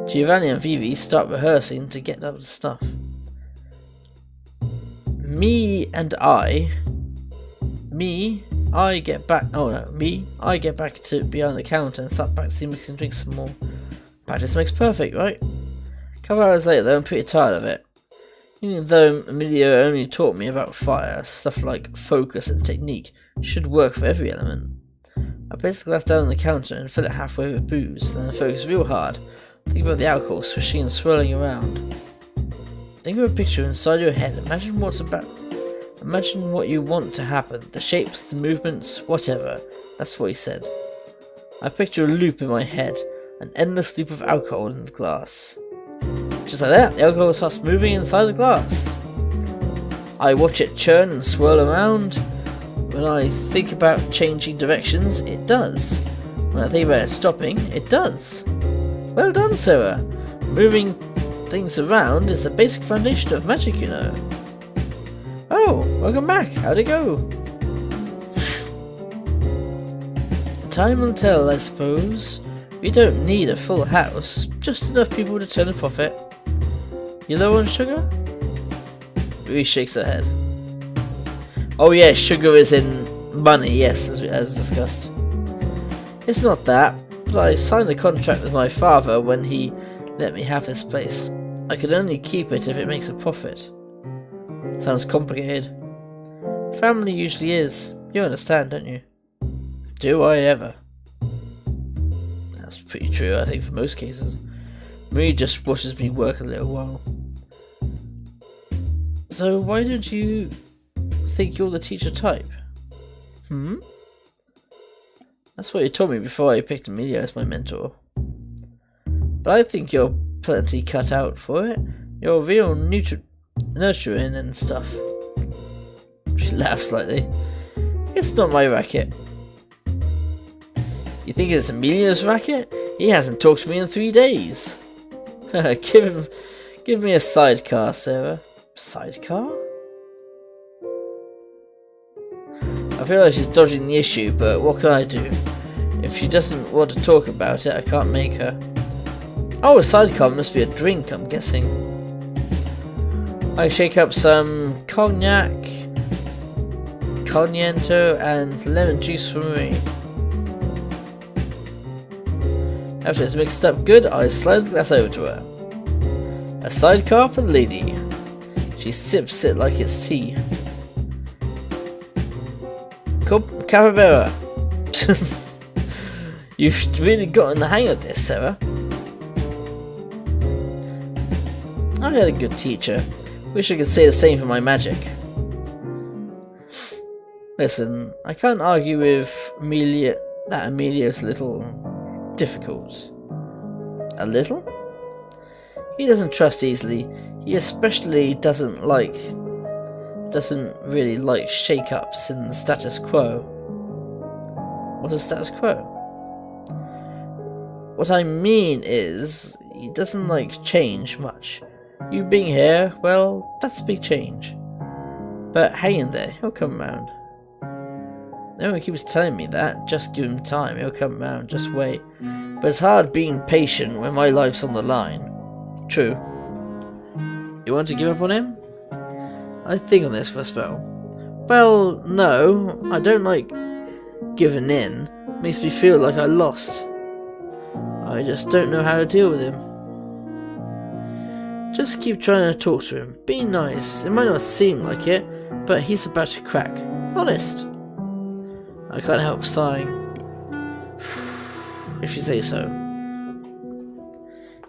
S1: Giovanni and Vivi start rehearsing to get up to stuff. I get back to behind the counter and start practicing mixing drinks some more. Practice makes perfect, right? A couple hours later though, I'm pretty tired of it. Even though Emilio only taught me about fire, stuff like focus and technique should work for every element. I place the glass down on the counter and fill it halfway with booze, then I focus real hard. Think about the alcohol swishing and swirling around. Think of a picture inside your head. Imagine what you want to happen. The shapes, the movements, whatever. That's what he said. I picture a loop in my head. An endless loop of alcohol in the glass. Just like that, the alcohol starts moving inside the glass. I watch it churn and swirl around. When I think about changing directions, it does. When I think about it stopping, it does. Well done, Sarah. Moving things around is the basic foundation of magic, you know. Oh, welcome back. How'd it go? Time will tell, I suppose. We don't need a full house, just enough people to turn a profit. You low on sugar? He shakes her head. Oh yeah, sugar is in money, yes, as discussed. It's not that, but I signed a contract with my father when he let me have this place. I can only keep it if it makes a profit. Sounds complicated. Family usually is. You understand, don't you? Do I ever? That's pretty true, I think, for most cases. Marie just watches me work a little while. So why don't you think you're the teacher type? That's what you told me before I picked Amelia as my mentor. But I think you're plenty cut out for it. You're real nurturing and stuff. She laughs slightly. It's not my racket. You think it's Amelia's racket? He hasn't talked to me in 3 days. Give me a sidecar, Sarah. Sidecar? I feel like she's dodging the issue, but what can I do? If she doesn't want to talk about it, I can't make her. Oh, a sidecar must be a drink, I'm guessing. I shake up some cognac, cognato, and lemon juice for Marie. After it's mixed up good, I slide the glass over to her. A sidecar for the lady. She sips it like it's tea. Capybara. You've really gotten the hang of this, Sarah. I had a good teacher. Wish I could say the same for my magic. Listen, I can't argue with Amelia that Amelia's a little difficult. A little? He doesn't trust easily. He especially doesn't really like shake-ups in the status quo. What's a status quo? What I mean is, he doesn't like change much. You being here, well, that's a big change. But hang in there, he'll come round. Everyone keeps telling me that, just give him time, he'll come round, just wait. But it's hard being patient when my life's on the line. True. You want to give up on him? I think on this for a spell. Well, no, I don't like giving in. Makes me feel like I lost. I just don't know how to deal with him. Just keep trying to talk to him. Be nice. It might not seem like it, but he's about to crack. Honest. I can't help sighing. If you say so.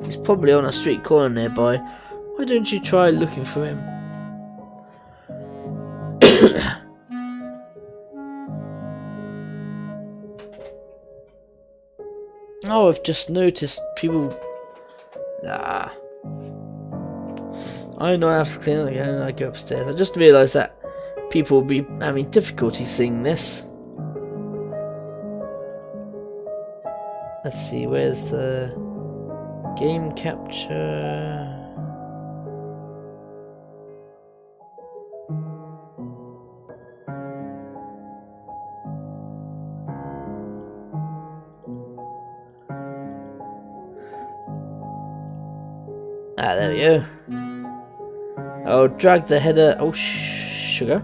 S1: He's probably on a street corner nearby. Why don't you try looking for him? Oh, I've just noticed people... I know I have to clean up again and I go upstairs. I just realised that people will be having difficulty seeing this. Let's see, where's the game capture? Ah, there we go. I'll drag the header. Oh, sugar.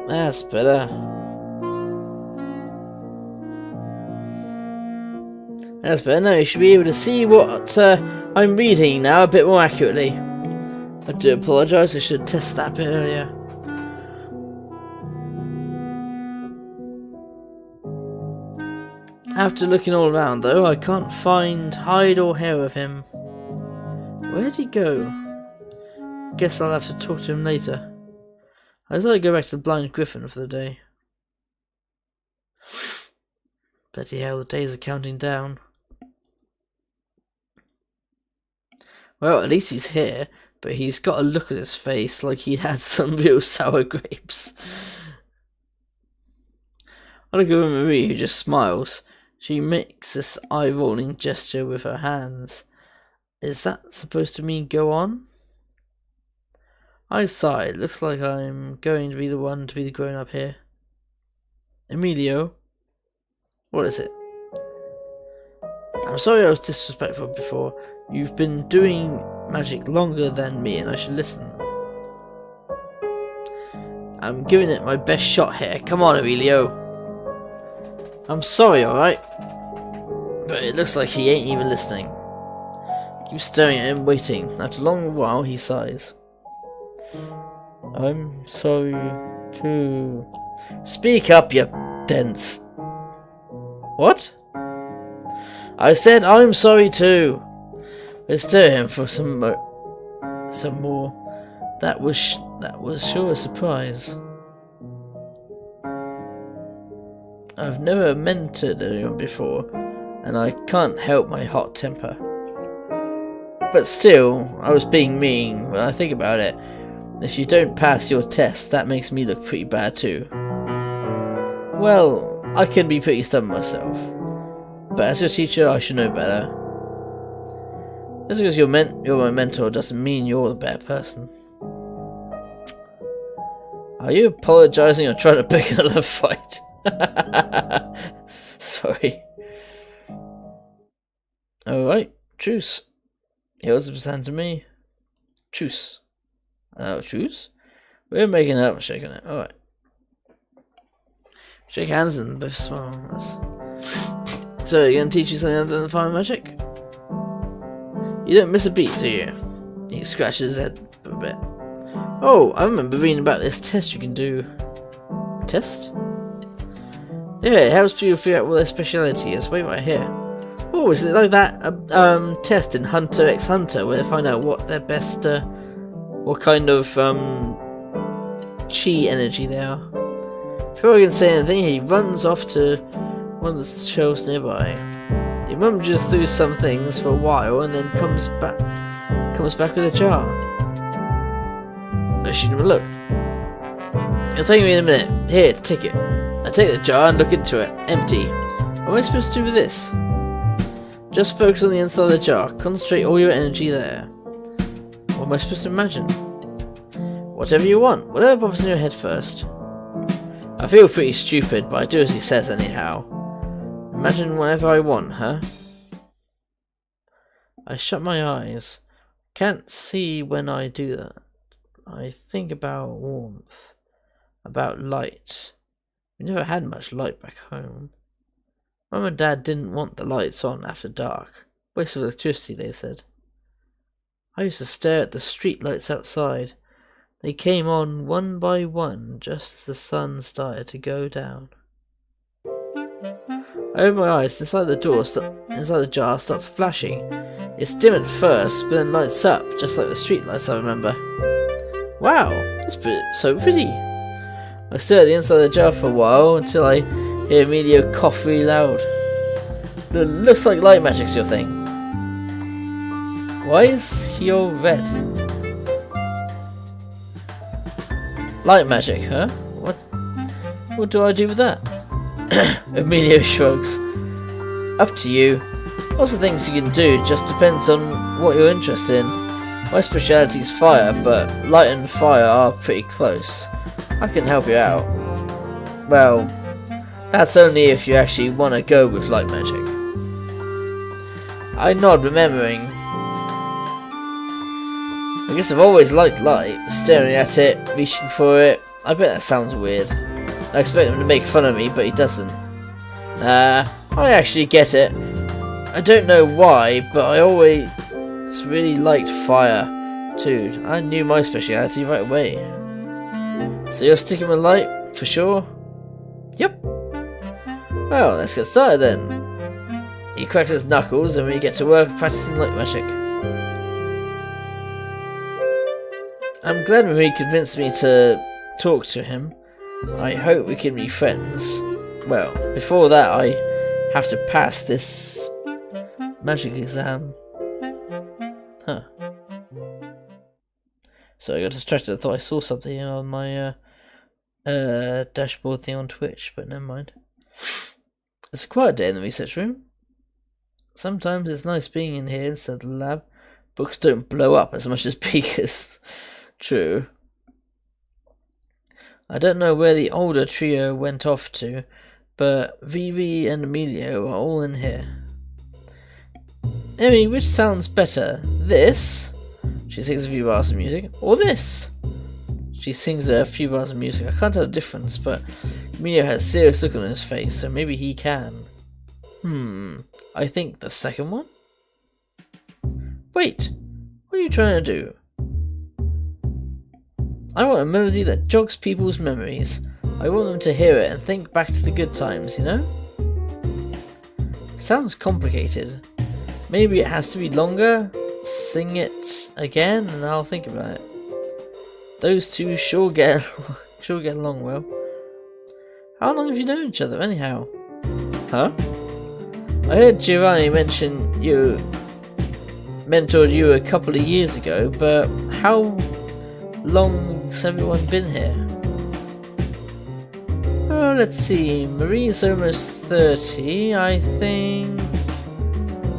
S1: That's better. That's better. Now you should be able to see what I'm reading now a bit more accurately. I do apologise, I should have tested that a bit earlier. After looking all around though, I can't find hide or hair of him. Where'd he go? Guess I'll have to talk to him later. I decided to go back to the blind Griffin for the day. Bloody hell, the days are counting down. Well, at least he's here, but he's got a look on his face like he had some real sour grapes. I look over Marie, who just smiles. She makes this eye-rolling gesture with her hands. Is that supposed to mean go on? I sigh. It looks like I'm going to be the one to be the grown-up here. Emilio? What is it? I'm sorry I was disrespectful before. You've been doing magic longer than me and I should listen. I'm giving it my best shot here. Come on, Emilio. I'm sorry, alright? But it looks like he ain't even listening. I keep staring at him, waiting. After a long while, he sighs. I'm sorry, too. Speak up, you dense. What? I said I'm sorry, too. I stare at him for some more. That was sure a surprise. I've never mentored anyone before, and I can't help my hot temper. But still, I was being mean. When I think about it, if you don't pass your test, that makes me look pretty bad too. Well, I can be pretty stubborn myself, but as your teacher, I should know better. Just because you're my mentor doesn't mean you're the better person. Are you apologizing or trying to pick another fight? Sorry. Alright, truce. Here's the percent to me. Truce. Truce? We're making up, shaking it. Alright. Shake hands and both smile. So, you're gonna teach you something other than fire magic? You don't miss a beat, do you? He scratches his head a bit. Oh, I remember reading about this test you can do. Test? Yeah, it helps people figure out what their speciality is. Wait right here. Oh, is it like that test in Hunter x Hunter where they find out what their best, what kind of chi energy they are? Before I can say anything, he runs off to one of the shelves nearby. He mumbles through some things for a while and then comes back with a jar. I shoot him a look. It'll take me in a minute. Here, take it. I take the jar and look into it. Empty. What am I supposed to do with this? Just focus on the inside of the jar. Concentrate all your energy there. What am I supposed to imagine? Whatever you want. Whatever pops in your head first. I feel pretty stupid, but I do as he says anyhow. Imagine whatever I want, huh? I shut my eyes. Can't see when I do that. I think about warmth. About light. We never had much light back home. Mum and Dad didn't want the lights on after dark. Waste of electricity, they said. I used to stare at the street lights outside. They came on one by one just as the sun started to go down. I open my eyes. Inside the jar starts flashing. It's dim at first, but then lights up, just like the street lights I remember. Wow, that's so pretty. I stare at the inside of the jar for a while until I hear Emilio cough really loud. It looks like light magic's your thing. Why is he all red? Light magic, huh? What do I do with that? Emilio shrugs. Up to you. Lots of things you can do, just depends on what you're interested in. My speciality is fire, but light and fire are pretty close. I can help you out. Well, that's only if you actually want to go with light magic. I nod, remembering. I guess I've always liked light, staring at it, reaching for it. I bet that sounds weird. I expect him to make fun of me, but he doesn't. Nah, I actually get it. I don't know why, but I always really liked fire. Dude, I knew my speciality right away. So you're sticking with light, for sure? Yep. Well, let's get started then. He cracks his knuckles and we get to work practicing light magic. I'm glad Marie convinced me to talk to him. I hope we can be friends. Well, before that I have to pass this magic exam. Huh. So I got distracted. I thought I saw something on my dashboard thing on Twitch, but never mind. It's a quiet day in the research room. Sometimes it's nice being in here instead of the lab. Books don't blow up as much as beakers. True. I don't know where the older trio went off to, but Vivi and Emilio are all in here. Emmy, which sounds better? This? She sings a few bars of music. Or this? She sings a few bars of music. I can't tell the difference, but Emilio has a serious look on his face, so maybe he can. I think the second one? Wait, what are you trying to do? I want a melody that jogs people's memories. I want them to hear it and think back to the good times, you know? Sounds complicated. Maybe it has to be longer? Sing it again and I'll think about it. Those two sure get along well. How long have you known each other anyhow? Huh? I heard Giovanni mention you mentored you a couple of years ago, but how long's everyone been here? Oh, let's see. Marie's almost 30, I think.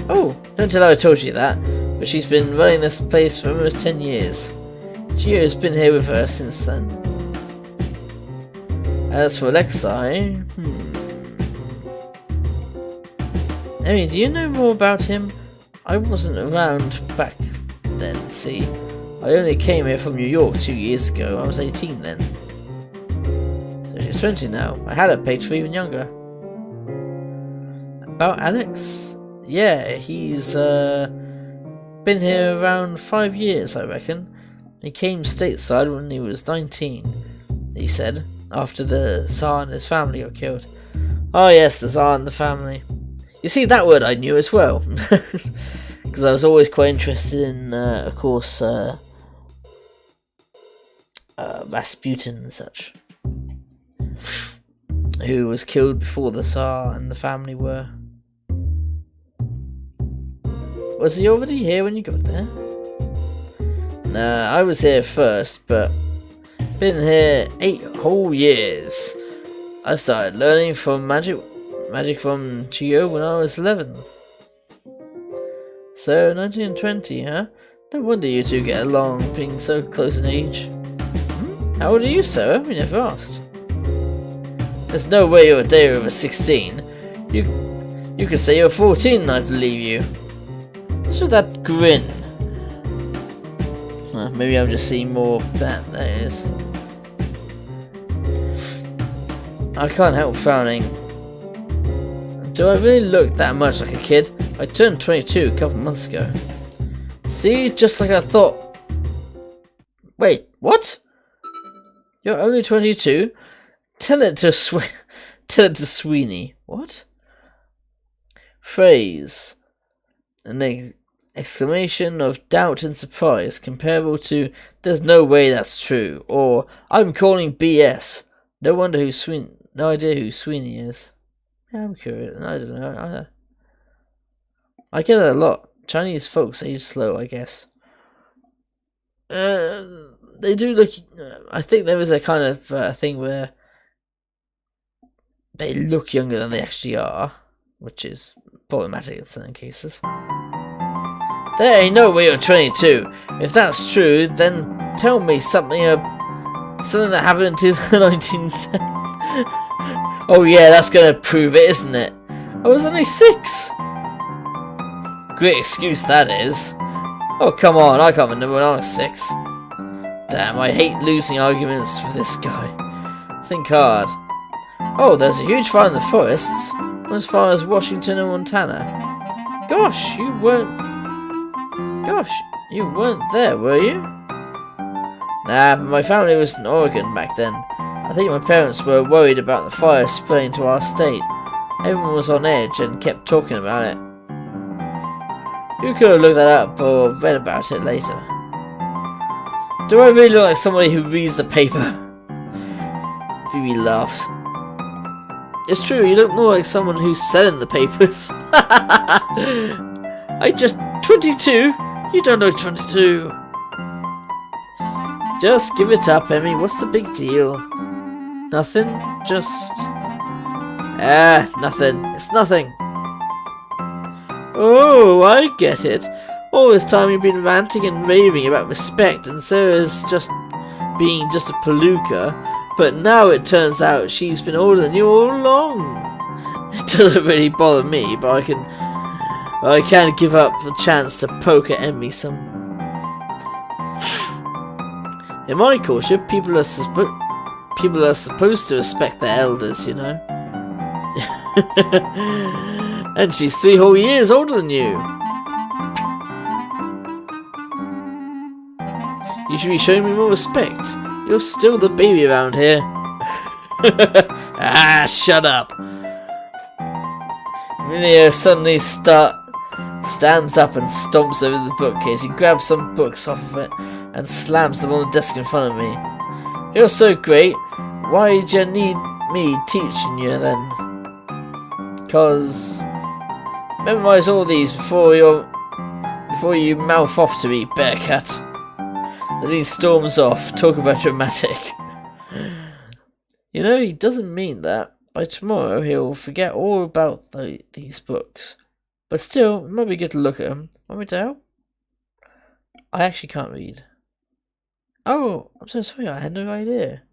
S1: Oh, don't tell her I told you that, but she's been running this place for almost 10 years. Gio's been here with her since then. As for Alexei, Emmy, do you know more about him? I wasn't around back then, see. I only came here from New York 2 years ago. I was 18 then. So she's 20 now. I had her pegged for even younger. About Alex? Yeah, he's been here around 5 years, I reckon. He came stateside when he was 19, he said, after the Tsar and his family were killed. Oh yes, the Tsar and the family. You see, that word I knew as well. Because I was always quite interested in, of course, Rasputin and such. Who was killed before the Tsar and the family were. Was he already here when you got there? Nah, I was here first, but been here 8 whole years. I started learning from magic from Gio when I was 11. So 1920, huh? No wonder you two get along, being so close in age. How old are you, sir? We never asked. There's no way you're a day over 16. You could say you're 14 and I'd believe you. So that grin. Maybe I'm just seeing more that is. I can't help frowning. Do I really look that much like a kid? I turned 22 a couple months ago. See, just like I thought. Wait, what? You're only 22? Tell it to Sweeney. What? Phrase. An exclamation of doubt and surprise, comparable to "There's no way that's true," or "I'm calling BS." No idea who Sweeney is. Yeah, I'm curious. I don't know either. I get that a lot. Chinese folks age slow, I guess. They do look. I think there is a kind of thing where they look younger than they actually are, which is problematic in certain cases. There ain't no way you're 22. If that's true, then tell me something that happened in 1910. Oh yeah, that's gonna prove it, isn't it? I was only 6. Great excuse that is. Oh come on, I can't remember when I was 6. Damn, I hate losing arguments with this guy. Think hard. Oh, there's a huge fire in the forests, as far as Washington and Montana. Gosh, you weren't there, were you? Nah, but my family was in Oregon back then. I think my parents were worried about the fire spreading to our state. Everyone was on edge and kept talking about it. You could have looked that up or read about it later. Do I really look like somebody who reads the paper? Phoebe laughs. It's true, you don't look like someone who's selling the papers. I just 22? You don't look 22. Just give it up, Emmy. What's the big deal? Nothing? Just... nothing. It's nothing. Oh, I get it. All this time you've been ranting and raving about respect and Sarah's just being just a palooka, but now it turns out she's been older than you all along. It doesn't really bother me, but I can't give up the chance to poke at Emmy some. In my culture, people are supposed to respect their elders, you know. And she's 3 whole years older than you. You should be showing me more respect. You're still the baby around here. Ah, shut up. Amelia suddenly stands up and stomps over the bookcase. He grabs some books off of it and slams them on the desk in front of me. You're so great. Why did you need me teaching you then? 'Cause memorize all these before you mouth off to me, Bearcat. Then he storms off. Talk about dramatic. You know, he doesn't mean that. By tomorrow, he'll forget all about these books. But still, it might be good to look at them. Want me to help? I actually can't read. Oh, I'm so sorry. I had no idea.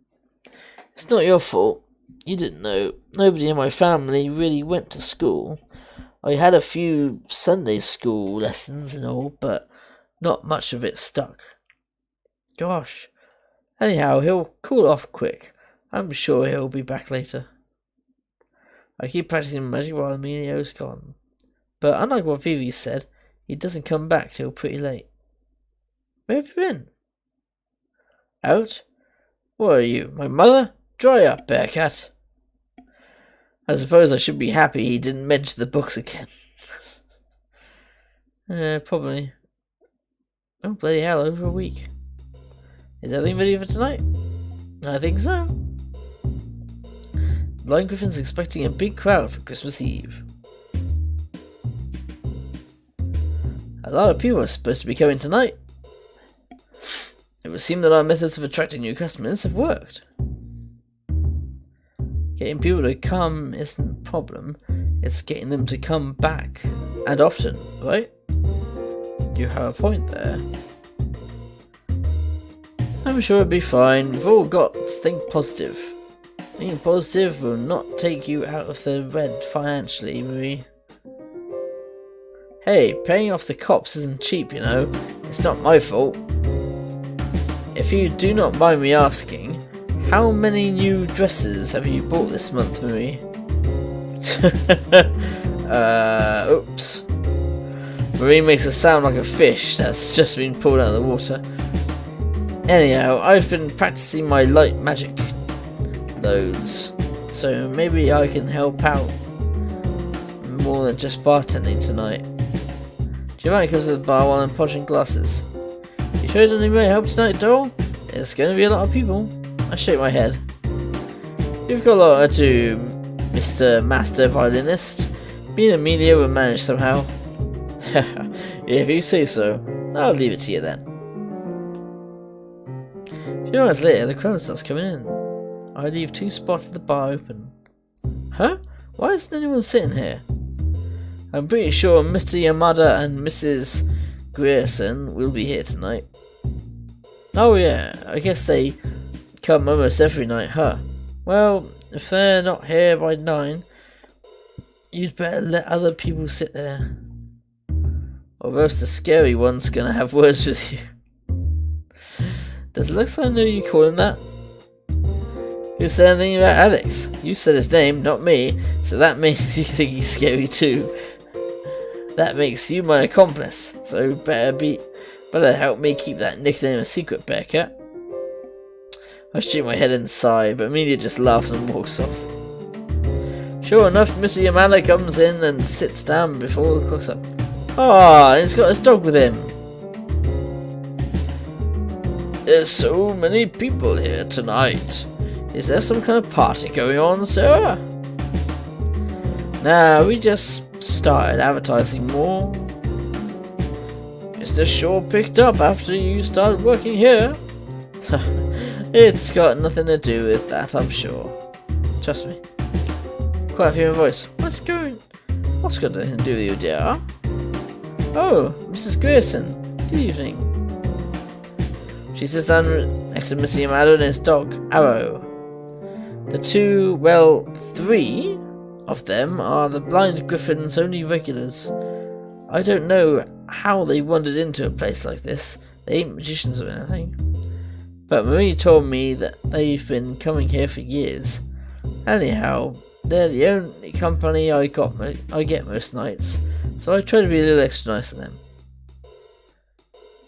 S1: It's not your fault. You didn't know. Nobody in my family really went to school. I had a few Sunday school lessons and all, but not much of it stuck. Gosh. Anyhow, he'll cool off quick. I'm sure he'll be back later. I keep practicing magic while Emilio's gone. But unlike what Vivi said, he doesn't come back till pretty late. Where have you been? Out? What are you, my mother? Dry up, Bearcat. I suppose I should be happy he didn't mention the books again. Probably. Oh, bloody hell, over a week. Is everything ready for tonight? I think so. Blind Griffin's expecting a big crowd for Christmas Eve. A lot of people are supposed to be coming tonight. It would seem that our methods of attracting new customers have worked. Getting people to come isn't a problem, it's getting them to come back, and often, right? You have a point there. I'm sure it'll be fine. We've all got to think positive. Being positive will not take you out of the red financially, Marie. Hey, paying off the cops isn't cheap, you know. It's not my fault. If you do not mind me asking, how many new dresses have you bought this month, Marie? Oops. Marie makes it sound like a fish that's just been pulled out of the water. Anyhow, I've been practicing my light magic loads, so maybe I can help out more than just bartending tonight. Do you mind coming to the bar while I'm polishing glasses? You sure you need my help tonight, doll? There's going to be a lot of people. I shake my head. You've got a lot to do, Mr. Master Violinist. Me and Amelia will manage somehow. If you say so, I'll leave it to you then. A few hours later, the crowd starts coming in. I leave 2 spots at the bar open. Huh? Why isn't anyone sitting here? I'm pretty sure Mr. Yamada and Mrs. Grierson will be here tonight. Oh yeah, I guess they come almost every night, huh? Well, if they're not here by 9, you'd better let other people sit there. Or else the scary one's gonna have words with you. Does Alexa know you call him that? Who said anything about Alex? You said his name, not me, so that means you think he's scary too. That makes you my accomplice, so better help me keep that nickname a secret, Bearcat. I shake my head and sigh, but Amelia just laughs and walks off. Sure enough, Mr. Yamada comes in and sits down before the clock's up. Ah, and he's got his dog with him. There's so many people here tonight. Is there some kind of party going on, sir? Nah, we just started advertising more. Mr. Shaw picked up after you started working here. It's got nothing to do with that, I'm sure. Trust me. Quite a few voice. What's got nothing to do with you, dear? Oh, Mrs. Grierson. Good evening. She sits down next to Missy Amado and his dog, Arrow. The two, well, three of them are the blind Griffin's only regulars. I don't know how they wandered into a place like this. They ain't magicians or anything. But Marie told me that they've been coming here for years. Anyhow, they're the only company I get most nights, so I try to be a little extra nice to them.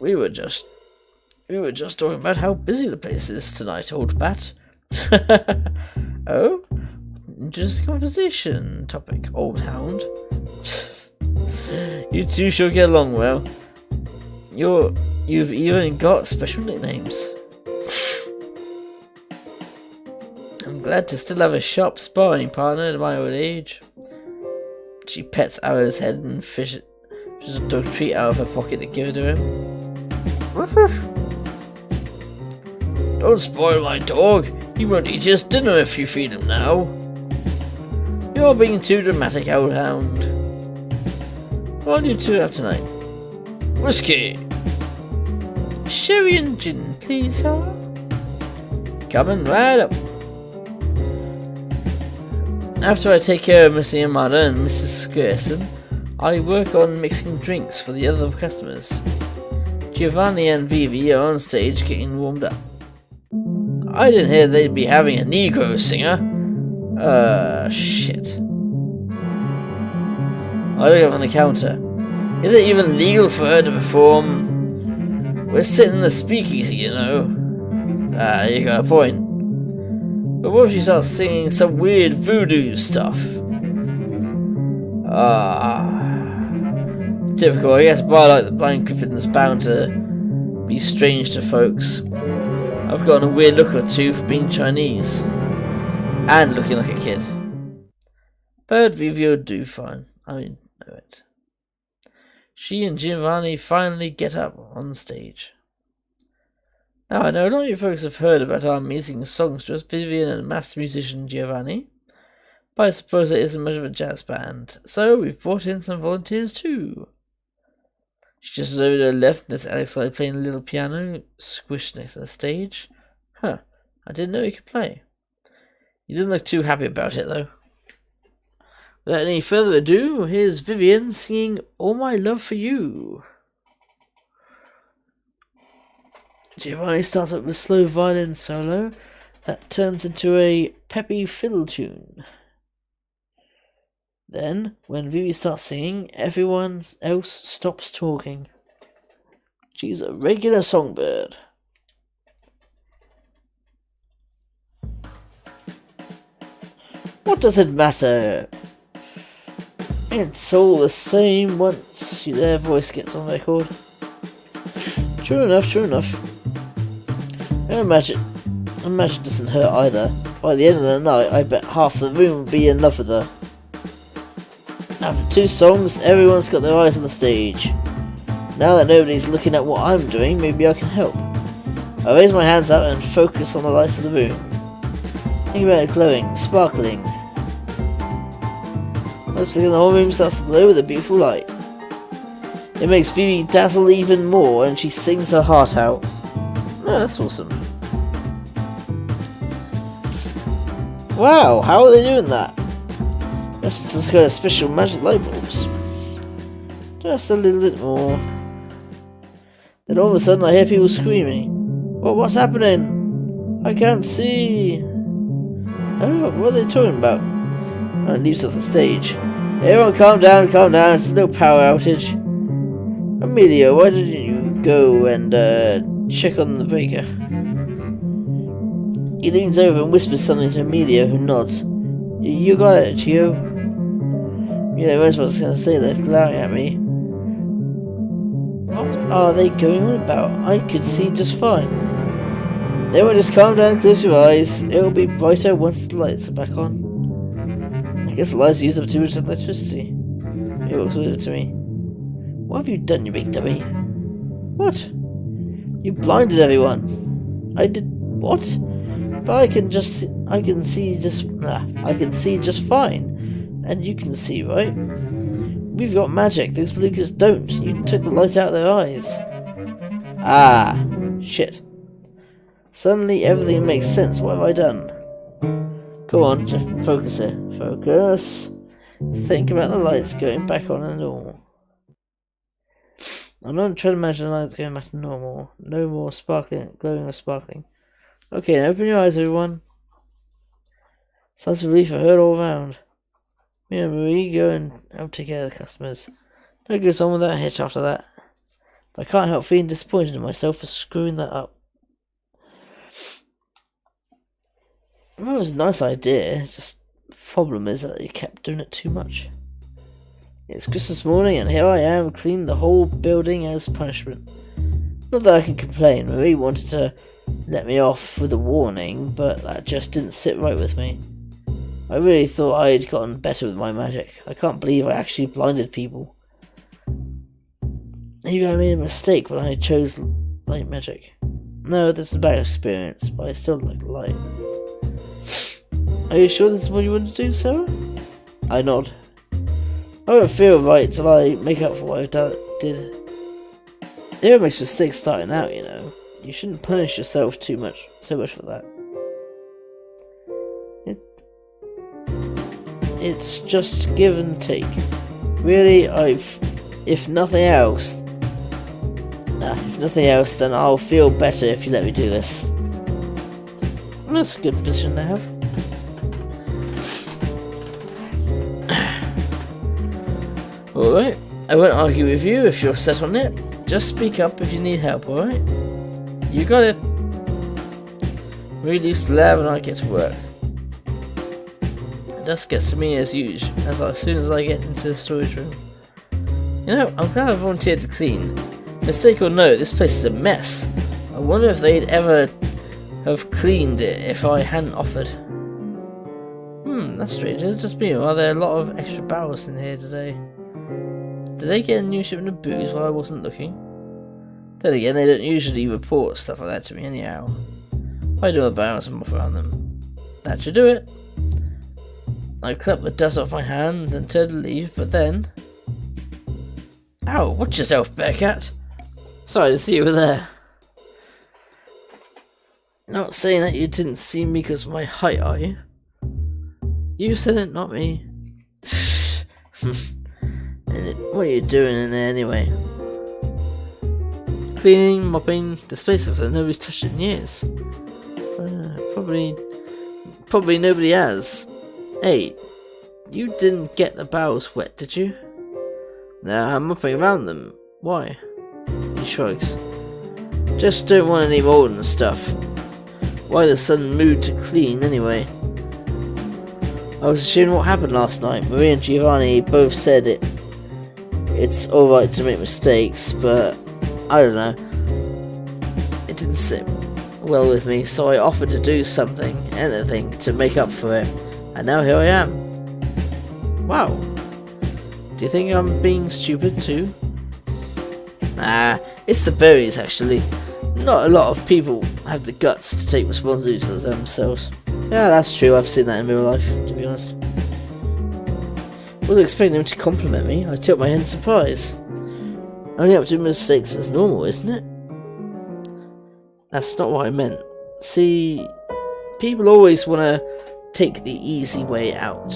S1: We were just talking about how busy the place is tonight, old bat. Oh? Just conversation topic, old hound. You two sure get along well. You've even got special nicknames. I'm glad to still have a sharp sparring partner at my old age. She pets Arrow's head and fishes a dog treat out of her pocket to give it to him. Don't spoil my dog. He won't eat his dinner if you feed him now. You're being too dramatic, old hound. What do you two have tonight? Whiskey. Sherry and gin, please, sir. Coming right up. After I take care of Missy Amada and Mrs. Grierson, I work on mixing drinks for the other customers. Giovanni and Vivi are on stage getting warmed up. I didn't hear they'd be having a Negro singer. Shit. I look up on the counter. Is it even legal for her to perform? We're sitting in the speakeasy, you know. You got a point. But what if she starts singing some weird voodoo stuff? Typical. I guess a bar like the Blind Griffin's bound to be strange to folks. I've gotten a weird look or two for being Chinese. And looking like a kid. But Vivio do fine. I know it. She and Giovanni finally get up on stage. Now I know a lot of you folks have heard about our amazing songstress Vivian and master musician Giovanni, but I suppose it isn't much of a jazz band, so we've brought in some volunteers too. She's just over to the left, and there's Alex playing a little piano, squished next to the stage. Huh, I didn't know he could play. He didn't look too happy about it though. Without any further ado, here's Vivian singing All My Love For You. Giovanni starts up with a slow violin solo that turns into a peppy fiddle tune. Then, when Vivi starts singing, everyone else stops talking. She's a regular songbird. What does it matter? It's all the same once their voice gets on record. True enough. Magic doesn't hurt either. By the end of the night, I bet half the room would be in love with her. After 2 songs, everyone's got their eyes on the stage. Now that nobody's looking at what I'm doing, maybe I can help. I raise my hands up and focus on the lights of the room. Think about it glowing, sparkling. Looks like the whole room starts to glow with a beautiful light. It makes Vivi dazzle even more and she sings her heart out. Oh, that's awesome. Wow, how are they doing that? Guess it's just got a special magic light bulbs. Just a little bit more. Then all of a sudden I hear people screaming. Well, what's happening? I can't see. Oh, what are they talking about? Oh, it leaps off the stage. Everyone calm down, there's no power outage. Emilio, why didn't you go and check on the breaker? He leans over and whispers something to Emilio, who nods. You got it, Gio. You know, that's what I was going to say, they're glaring at me. What are they going on about? I could see just fine. Everyone just calm down and close your eyes. It'll be brighter once the lights are back on. I guess the lights use up too much electricity. It looks weird to me. What have you done, you big dummy? What? You blinded everyone. I did what? But I can see just fine. And you can see, right? We've got magic, those Lucas don't. You took the light out of their eyes. Ah, shit. Suddenly everything makes sense. What have I done? Go on, just focus here. Focus. Think about the lights going back on and normal. I'm not trying to imagine the lights going back to normal. No more sparkling, glowing or sparkling. Okay, now open your eyes, everyone. Sounds of relief I heard all around. Me and Marie, go and I'll take care of the customers. No goes on without a hitch after that. But I can't help feeling disappointed in myself for screwing that up. Well, it was a nice idea, just the problem is that you kept doing it too much. It's Christmas morning and here I am cleaning the whole building as punishment. Not that I can complain, Marie wanted to let me off with a warning, but that just didn't sit right with me. I really thought I had gotten better with my magic. I can't believe I actually blinded people. Maybe I made a mistake when I chose light magic. No, this is a bad experience, but I still like light. Are you sure this is what you want to do, Sarah? I nod. I won't feel right till I make up for what I did. Everyone makes mistakes starting out, you know. You shouldn't punish yourself so much for that. It's just give and take. Really, if nothing else, then I'll feel better if you let me do this. That's a good position to have. Alright, I won't argue with you if you're set on it. Just speak up if you need help, alright? You got it. Marie leaves the lab and I get to work. Dust gets to me as soon as I get into the storage room. You know, I'm glad I volunteered to clean. Mistake or no, this place is a mess. I wonder if they'd ever have cleaned it if I hadn't offered. That's strange. It's just me. Are there a lot of extra barrels in here today? Did they get a new shipment of booze while I wasn't looking? Then again, they don't usually report stuff like that to me anyhow. I do a barrels and mop around them. That should do it. I clapped the dust off my hands and turned to leave, but then... Ow, watch yourself, Bearcat! Sorry to see you were there. Not saying that you didn't see me because of my height, are you? You said it, not me. What are you doing in there anyway? Cleaning, mopping, this place looks like nobody's touched it in years. Probably nobody has. Hey, you didn't get the barrels wet, did you? No, I'm mopping around them. Why? He shrugs. Just don't want any mold and stuff. Why the sudden mood to clean anyway? I was assuming what happened last night. Marie and Giovanni both said it's alright to make mistakes, but I don't know. It didn't sit well with me, so I offered to do something, anything, to make up for it. And now here I am. Wow. Do you think I'm being stupid too? Nah, it's the berries actually. Not a lot of people have the guts to take responsibility for themselves. Yeah, that's true, I've seen that in real life, to be honest. Wasn't expecting him to compliment me. I took my head in surprise. Only up to mistakes is normal, isn't it? That's not what I meant. See, people always want to take the easy way out.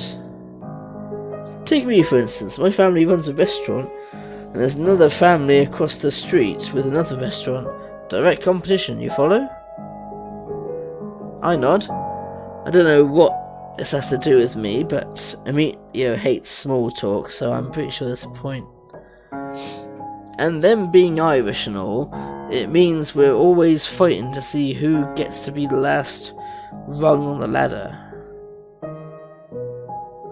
S1: Take me for instance, my family runs a restaurant and there's another family across the street with another restaurant. Direct competition, you follow? I nod. I don't know what this has to do with me, but Emilio hates small talk, so I'm pretty sure there's a point. And them being Irish and all, it means we're always fighting to see who gets to be the last rung on the ladder.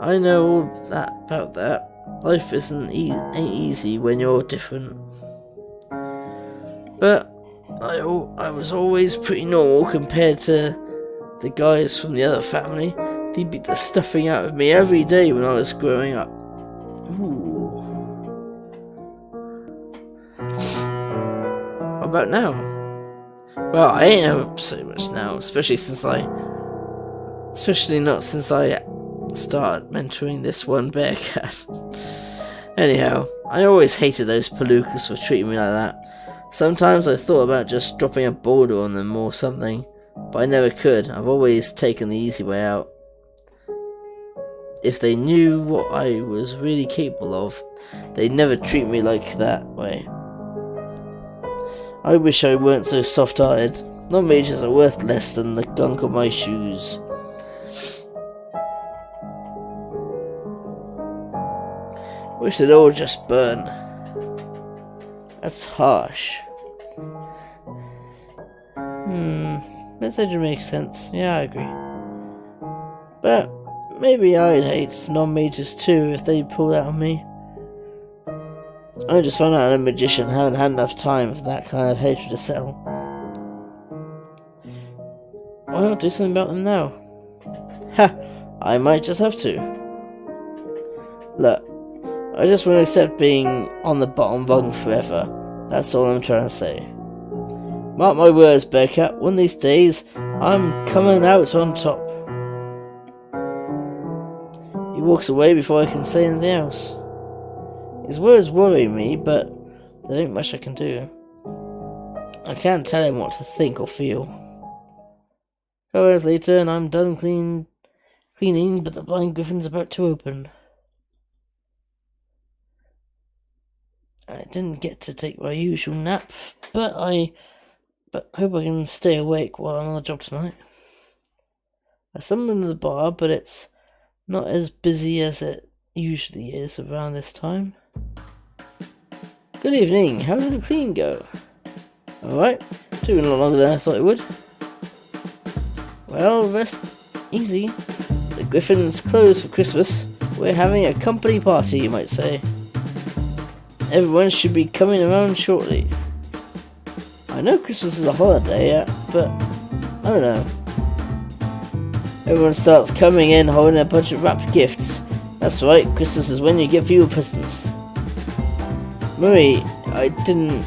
S1: I know all that about that. Life ain't easy when you're different. But I was always pretty normal compared to the guys from the other family. They beat the stuffing out of me every day when I was growing up. Ooh. What about now? Well, I ain't up so much now, especially not since I started mentoring this one bear cat. Anyhow, I always hated those palookas for treating me like that. Sometimes I thought about just dropping a boulder on them or something, but I never could. I've always taken the easy way out. If they knew what I was really capable of, they'd never treat me like that way. I wish I weren't so soft-hearted. Non-majors are worth less than the gunk on my shoes. Wish they'd all just burn. That's harsh. Message makes sense. Yeah, I agree. But maybe I'd hate non-majors too if they pulled that on me. I just found out I'm a magician, haven't had enough time for that kind of hatred to settle. Why not do something about them now? Ha! I might just have to. Look, I just won't accept being on the bottom rung forever. That's all I'm trying to say. Mark my words, Bearcat, one of these days, I'm coming out on top. He walks away before I can say anything else. His words worry me, but there ain't much I can do. I can't tell him what to think or feel. A couple hours later, and I'm done cleaning, but the blind Griffin's about to open. I didn't get to take my usual nap, but hope I can stay awake while I'm on the job tonight. I stumbled into the bar, but it's not as busy as it usually is around this time. Good evening, how did the clean go? Alright, took a lot longer than I thought it would. Well, rest easy. The Griffin's closed for Christmas. We're having a company party, you might say. Everyone should be coming around shortly. I know Christmas is a holiday, but I don't know. Everyone starts coming in holding a bunch of wrapped gifts. That's right, Christmas is when you give people presents. Murray, I didn't...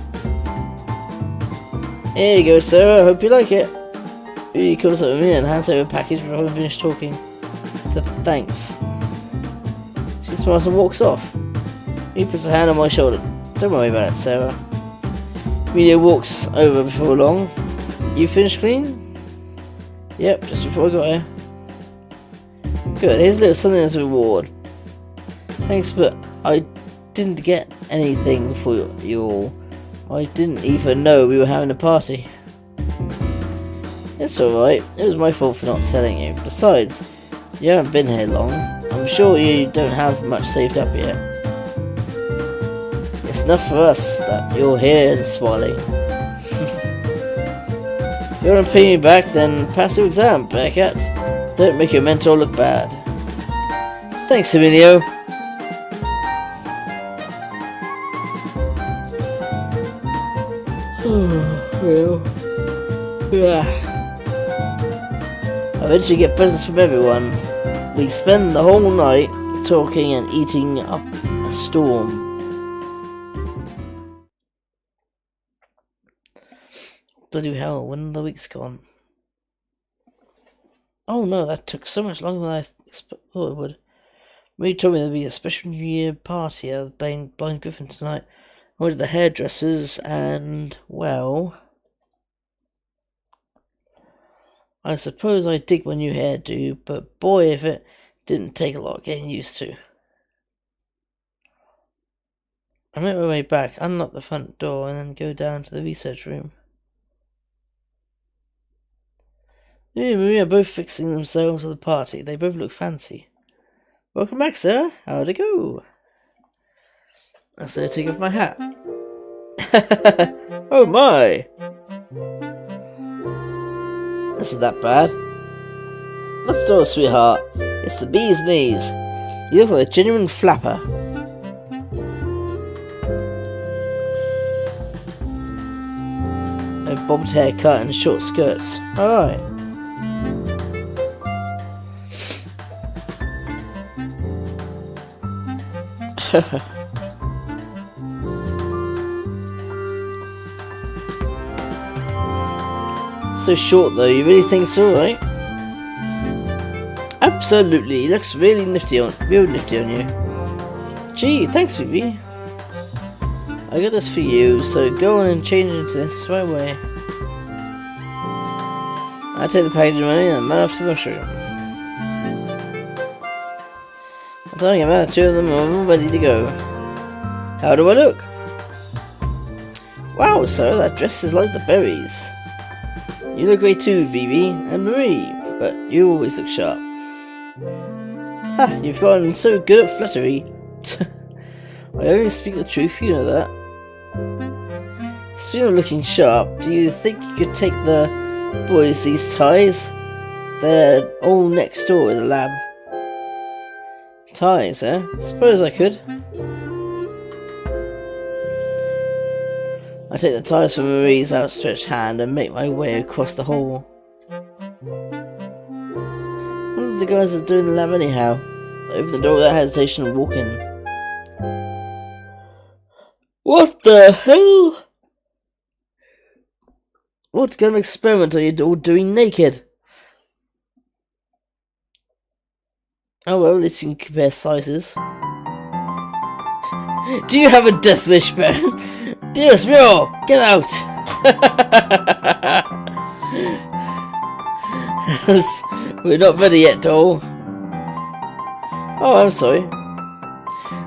S1: Here you go, Sarah, I hope you like it. He comes up with me and hands over a package before I finish talking. Thanks. She smiles and walks off. He puts a hand on my shoulder. Don't worry about it, Sarah. Amelia walks over before long. You finished clean? Yep, just before I got here. Good, here's a little something as a reward. Thanks, but I didn't get anything for you all. I didn't even know we were having a party. It's alright, it was my fault for not telling you. Besides, you haven't been here long. I'm sure you don't have much saved up yet. It's enough for us that you're here and smiling. If you want to pay me back, then pass your exam, Bearcat. Don't make your mentor look bad. Thanks, Emilio. Well, I eventually get presents from everyone. We spend the whole night talking and eating up a storm. Bloody hell, when the week's gone. Oh no, that took so much longer than I thought it would. Marie told me there'd be a special New Year party at the Blind Griffin tonight. I went to the hairdressers and, well... I suppose I dig my new hairdo, but boy if it didn't take a lot getting used to. I made my way back, unlock the front door, and then go down to the research room. Me and Marie are both fixing themselves for the party. They both look fancy. Welcome back, sir. How'd it go? I said, take off my hat. Oh my! This is that bad. Not at all, sweetheart. It's the bee's knees. You look like a genuine flapper. A bobbed haircut and short skirts. Alright. So short though, you really think so, right? Absolutely, it looks really nifty on you. Gee, thanks, Vivi. I got this for you, so go on and change into this right away. I take the package money and man off to the mushroom. I'm telling you about the two of them, I'm all ready to go. How do I look? Wow, sir, that dress is like the berries. You look great too, Vivi and Marie, but you always look sharp. Ha, you've gotten so good at flattery. I only speak the truth, you know that. Speaking of looking sharp, do you think you could take the boys these ties? They're all next door in the lab. Ties, eh? Suppose I could. I take the ties from Marie's outstretched hand and make my way across the hall. What are the guys are doing in the lab anyhow? I open the door without hesitation and walk in. What the hell? What kind of experiment are you all doing naked? Oh well, at least you can compare sizes. Do you have a death wish, Ben? Dear Smell, get out! We're not ready yet, doll. Oh, I'm sorry.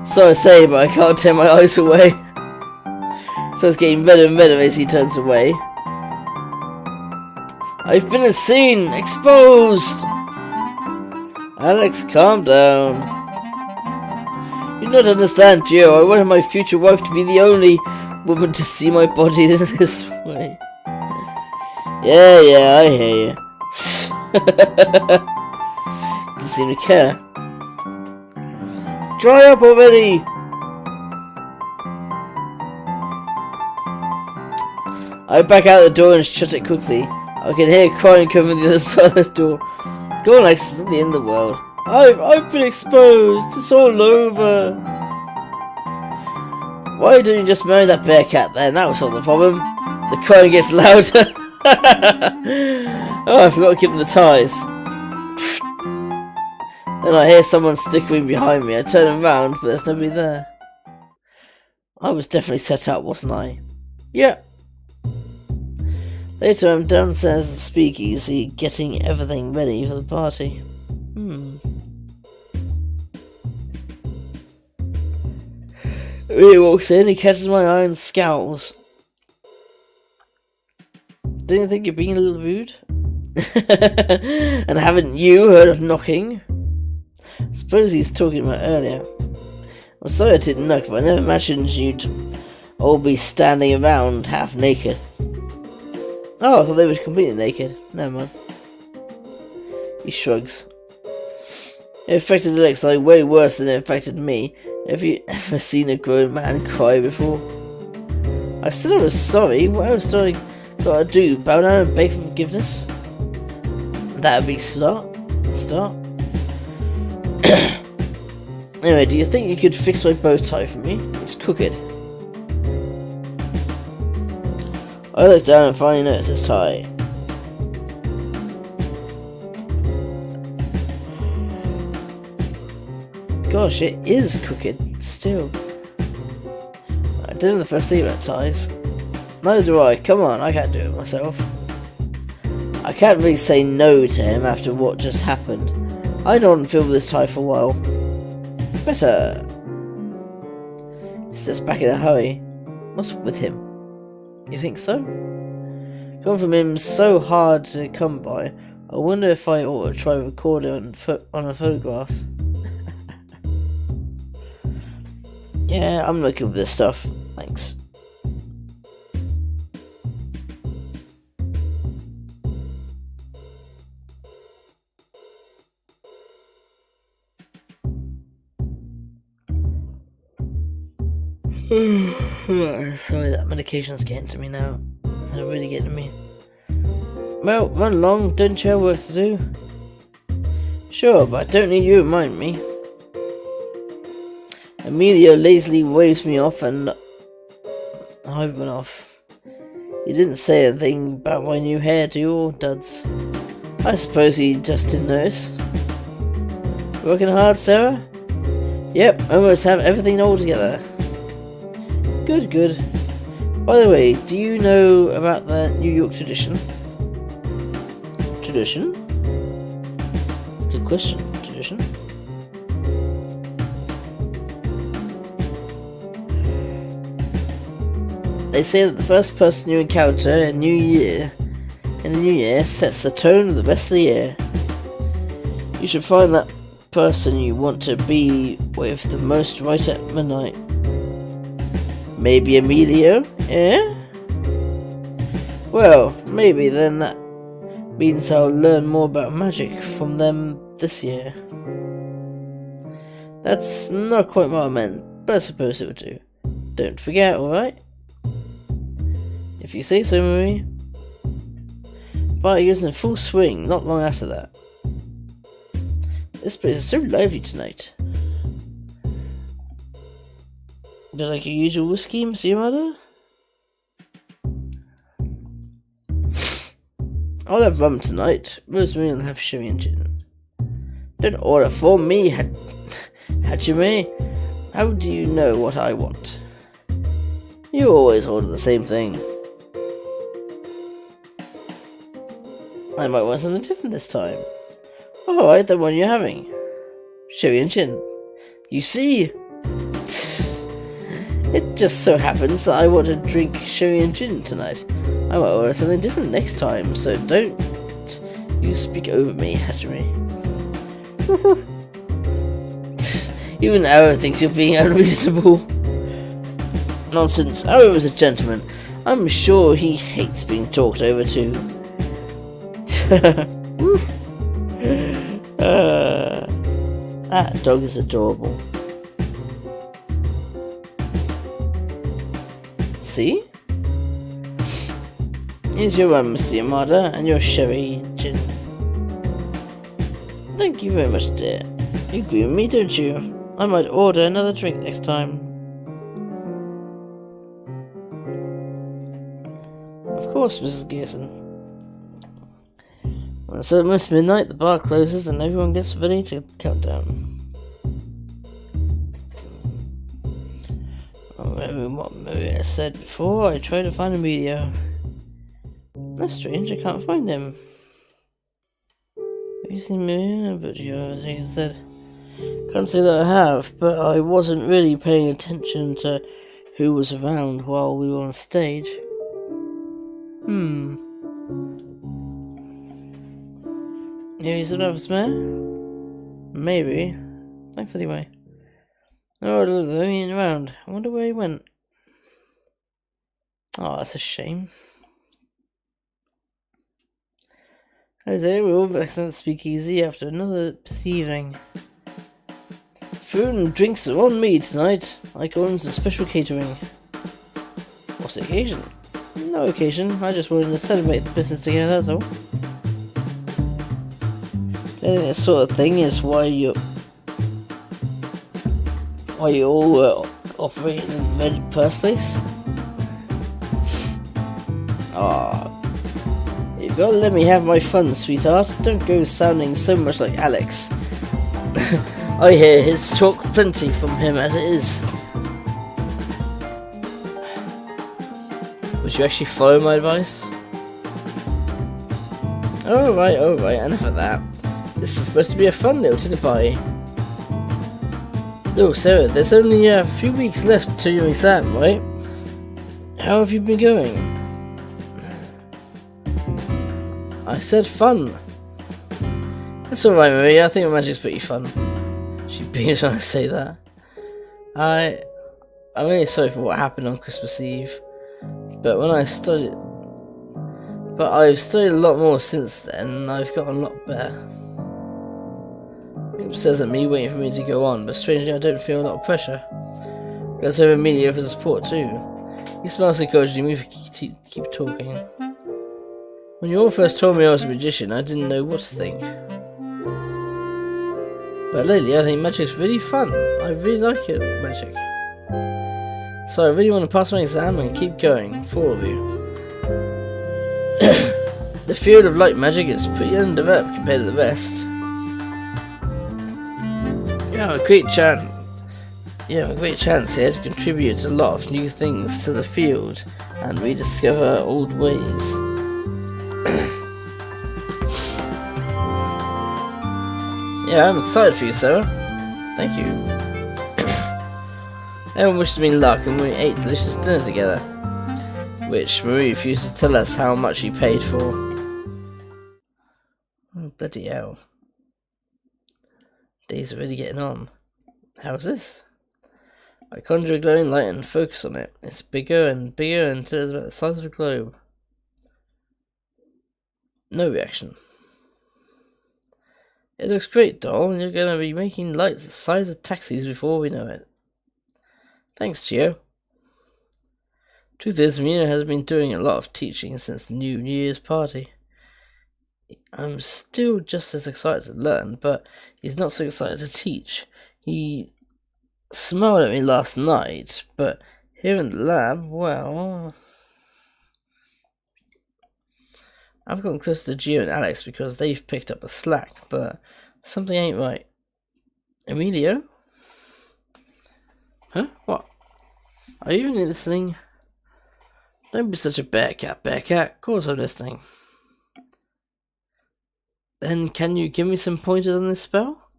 S1: So I say, but I can't tear my eyes away. So it's getting redder and redder as he turns away. I've been seen! Exposed! Alex, calm down. You don't understand, Gio. I wanted my future wife to be the only woman to see my body in this way. Yeah, I hear you. Doesn't seem to care. Dry up already! I back out the door and shut it quickly. I can hear crying coming from the other side of the door. Go on, Alex, it's not the end of the world. I've been exposed. It's all over. Why don't you just marry that bear cat then? That will solve the problem. The crying gets louder. Oh, I forgot to keep the ties. Then I hear someone snickering behind me. I turn around, but there's nobody there. I was definitely set up, wasn't I? Yeah. Later, I'm downstairs at the speakeasy, getting everything ready for the party. He walks in, he catches my eye and scowls. Don't you think you're being a little rude? And haven't you heard of knocking? Suppose he's talking about earlier. I'm sorry I didn't knock, but I never imagined you'd all be standing around half naked. Oh, I thought they were completely naked. Never mind. He shrugs. It affected Alex like way worse than it affected me. Have you ever seen a grown man cry before? I said I was sorry. What else do I gotta do? Bow down and beg for forgiveness? That'd be start. Anyway, do you think you could fix my bow tie for me? It's crooked. I look down and finally notice his tie. Gosh, it is crooked still. I didn't know the first thing about ties. Neither do I. Come on, I can't do it myself. I can't really say no to him after what just happened. I don't want to fill this tie for a while. Better. He steps back in a hurry. What's with him? You think so? Gone from him so hard to come by. I wonder if I ought to try recording on a photograph. Yeah, I'm looking for this stuff. Thanks. Sorry, that medication's getting to me now. They're really getting to me. Well, run along, don't you have work to do? Sure, but I don't need you to remind me. Emilio lazily waves me off and I run off. He didn't say anything about my new hairdo or duds. I suppose he just didn't notice. Working hard, Sarah? Yep, almost have everything all together. Good, good. By the way, do you know about the New York tradition? Tradition? That's a good question. Tradition? They say that the first person you encounter in the new year sets the tone of the rest of the year. You should find that person you want to be with the most right at midnight. Maybe Emilio, eh? Well, maybe then that means I'll learn more about magic from them this year. That's not quite what I meant, but I suppose it would do. Don't forget, alright? If you say so, Marie. Party is in full swing not long after that. This place is so lively tonight. Do you like your usual whiskey, Mr. Yamada? I'll have rum tonight. Rosemary will have sherry and gin. Don't order for me, Hajime. How do you know what I want? You always order the same thing. I might want something different this time. Alright, then what are you having? Sherry and gin. You see? It just so happens that I want to drink sherry and gin tonight. I might order something different next time, so don't you speak over me, Hajime. Even Arrow thinks you're being unreasonable. Nonsense, Arrow is a gentleman. I'm sure he hates being talked over to. That dog is adorable. See? Here's your rum, Mr. Yamada, and your sherry gin. Thank you very much, dear. You agree with me, don't you? I might order another drink next time. Of course, Mrs. Gearson. When it's almost midnight, the bar closes and everyone gets ready to count down. What Maria said before, I tried to find Emilio. That's strange, I can't find him. Have you seen Maria? But you said. Can't say that I have, but I wasn't really paying attention to who was around while we were on stage. Maybe someone else there? Maybe. Thanks anyway. Oh, look, he ain't around. I wonder where he went. Oh, that's a shame. Jose, we're all back at the speakeasy after another busy evening. Food and drinks are on me tonight. I go on some special catering. What's the occasion? No occasion. I just wanted to celebrate the business together, that's all. I think that sort of thing is why you all were operating in the first place. You've got to let me have my fun, sweetheart. Don't go sounding so much like Alex. I hear his talk plenty from him as it is. Would you actually follow my advice? Alright, enough of that. This is supposed to be a fun little dinner party. Oh, Sarah, there's only a few weeks left until your exam, right? How have you been going? I said fun. That's alright, Maria. I think my magic's pretty fun. She's been trying to say that. I'm really sorry for what happened on Christmas Eve. But I've studied a lot more since then, and I've gotten a lot better. It says at me waiting for me to go on, but strangely I don't feel a lot of pressure. Let's have Emilio for support too. He smiles encouraging me to keep talking. When you all first told me I was a magician, I didn't know what to think. But lately, I think magic's really fun. I really like it, magic. So I really want to pass my exam and keep going, for all of you. The field of light magic is pretty undeveloped compared to the rest. You have a great chance here to contribute a lot of new things to the field and rediscover old ways. Yeah, I'm excited for you, Sarah. Thank you. Everyone wishes me luck and we ate delicious dinner together, which Marie refused to tell us how much he paid for. Oh, bloody hell. Days are really getting on. How's this? I conjure a glowing light and focus on it. It's bigger and bigger until it's about the size of a globe. No reaction. It looks great, doll. You're going to be making lights the size of taxis before we know it. Thanks, Gio. Truth is, Mina has been doing a lot of teaching since the New Year's party. I'm still just as excited to learn, but he's not so excited to teach. He smiled at me last night, but here in the lab, well... I've gotten close to Gio and Alex because they've picked up the slack, but something ain't right. Emilio? Huh? What? Are you even listening? Don't be such a bear cat, Bear Cat. Of course I'm listening. Then can you give me some pointers on this spell?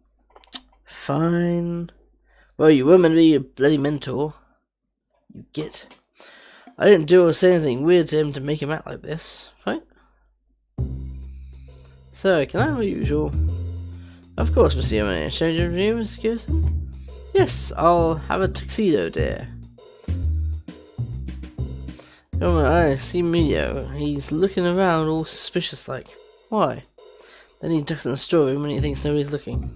S1: Fine. Well, you were meant to be a bloody mentor. You git. I didn't do or say anything weird to him to make him act like this, right? So, can I have my usual? Of course, Monsieur. May I change your room, excuse me? Yes, I'll have a tuxedo, dear. Oh, I see Emilio. He's looking around all suspicious like. Why? Then he ducks in the storeroom when he thinks nobody's looking.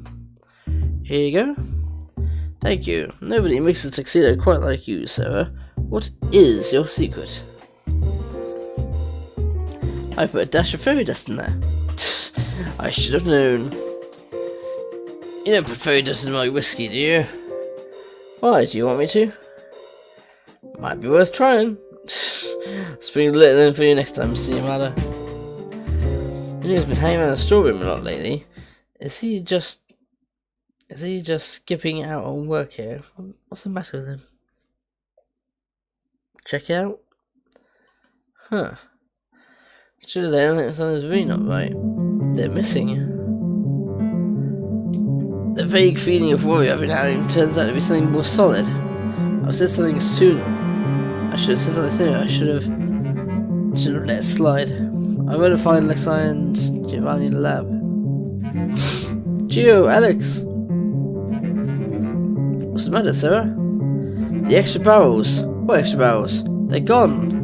S1: Here you go. Thank you. Nobody makes a tuxedo quite like you, Sarah. What is your secret? I put a dash of fairy dust in there. I should have known. You don't put fairy dust in my whiskey, do you? Why, do you want me to? Might be worth trying. Spring the little in for you next time, see Amanda. You know he's been hanging around the storeroom a lot lately. Is he just skipping out on work here? What's the matter with him? Check it out? Huh. Surely they don't think something's really not right. They're missing. The vague feeling of worry I've been having turns out to be something more solid. I've said something sooner. I should have said something sooner. I should have let it slide. I went to find Alexei and Giovanni in the lab. Gio, Alex! What's the matter, Sarah? The extra barrels. What extra barrels? They're gone.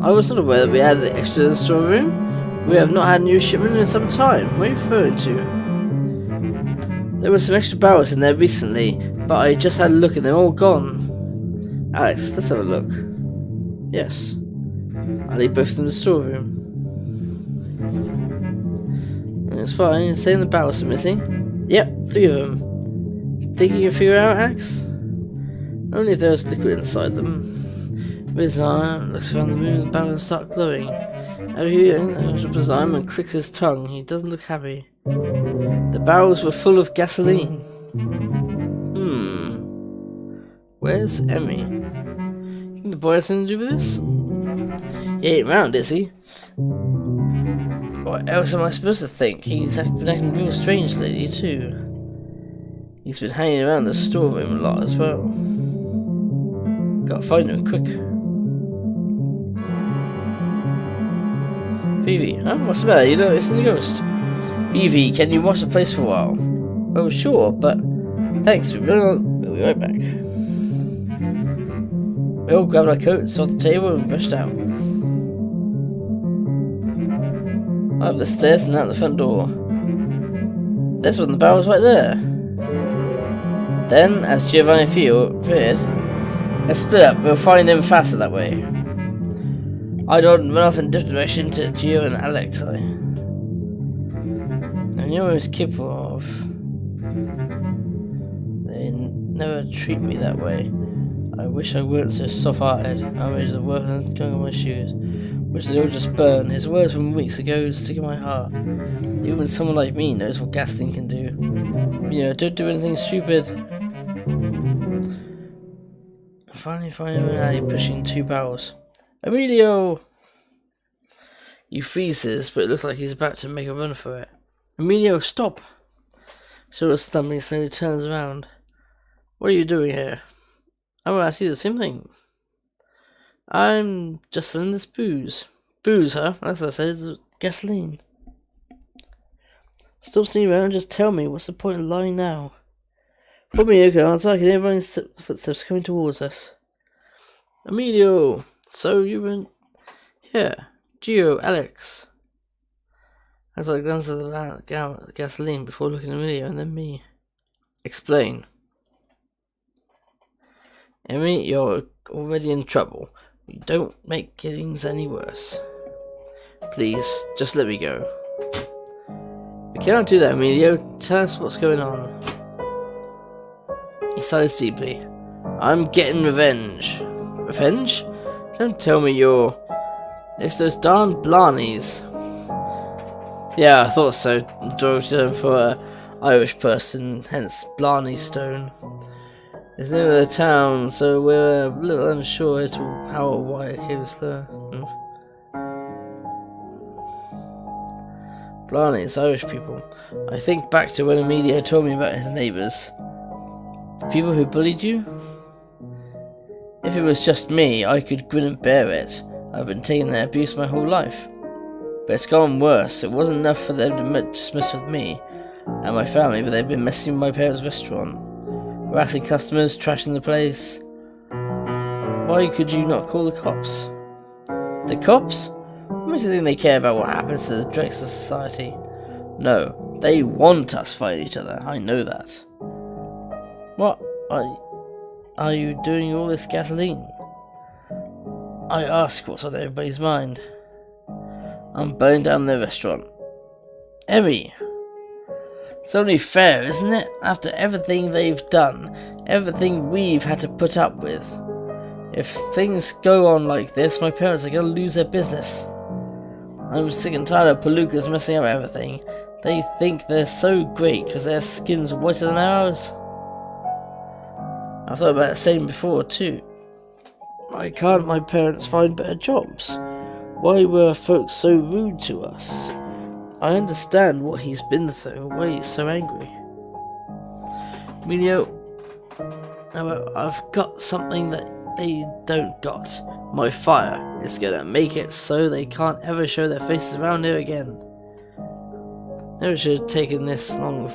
S1: I was not aware that we had extra in the storeroom. We have not had a new shipment in some time. What are you referring to? There were some extra barrels in there recently, but I just had a look and they're all gone. Alex, let's have a look. Yes. I'll leave both of them in the storeroom. It's fine, you're saying the barrels are missing? Yep, 3 of them. Think you can figure out, Alex? Only if there's liquid inside them. Bizarre looks around the room and the barrels start glowing. Out here, Bizarre clicks his tongue. He doesn't look happy. The barrels were full of gasoline. Where's Emmy? You think the boy has something to do with this? He ain't round, is he? What else am I supposed to think? He's been acting real strange lately, too. He's been hanging around the storeroom a lot as well. Gotta find him quick. Vivi, huh? What's the matter? You don't listen to the ghost? Vivi, can you watch the place for a while? Oh, sure, but thanks. We'll be right back. We all grabbed our coats off the table and rushed out. Up the stairs and out the front door. There's one of the barrels right there. Then, as Giovanni appeared, Let's split up, we'll find them faster that way. I don't run off in different direction to Gio and Alex. I knew I was capable of. They never treat me that way. I wish I weren't so soft-hearted. I wish the worth of going on my shoes. Wish they all just burn. His words from weeks ago stick in my heart. Even someone like me knows what gasoline can do. Don't do anything stupid. Finally find an alley pushing 2 barrels. Emilio! He freezes, but it looks like he's about to make a run for it. Emilio, stop! Sort of stumbling, slowly turns around. What are you doing here? Oh, I see the same thing. I'm just selling this booze. Booze, huh? As I said, it's gasoline. Stop sitting around and just tell me. What's the point of lying now? Put me okay, answer. I can hear everyone's footsteps coming towards us. Emilio! So you went here. Gio, Alex. As I glance at the gasoline before looking at Emilio and then me. Explain. Emmy, you're already in trouble. You don't make things any worse. Please, just let me go. We cannot do that, Emilio. Tell us what's going on. He sighs deeply. I'm getting revenge. Revenge? Don't tell me you're... It's those darn Blarneys. Yeah, I thought so. George term for an Irish person, hence Blarney Stone. It's the name of the town, so we're a little unsure as to how or why it came there. Blarneys, Irish people. I think back to when Emilio told me about his neighbours. The people who bullied you? If it was just me, I could grin and bear it. I've been taking their abuse my whole life. But it's gone worse. It wasn't enough for them to just mess with me and my family, but they've been messing with my parents' restaurant. Harassing customers, trashing the place. Why could you not call the cops? The cops? What makes you think they care about what happens to the dregs of society? No, they want us fighting each other. I know that. What are you doing all this gasoline? I ask what's on everybody's mind. I'm burning down their restaurant. Emmy! It's only fair, isn't it? After everything they've done, everything we've had to put up with. If things go on like this, my parents are going to lose their business. I'm sick and tired of Palookas messing up everything. They think they're so great because their skin's whiter than ours. I've thought about the same before too. Why can't my parents find better jobs? Why were folks so rude to us? I understand what he's been through, why he's so angry. Emilio, I've got something that they don't got. My fire is gonna make it so they can't ever show their faces around here again. Never should have taken this long.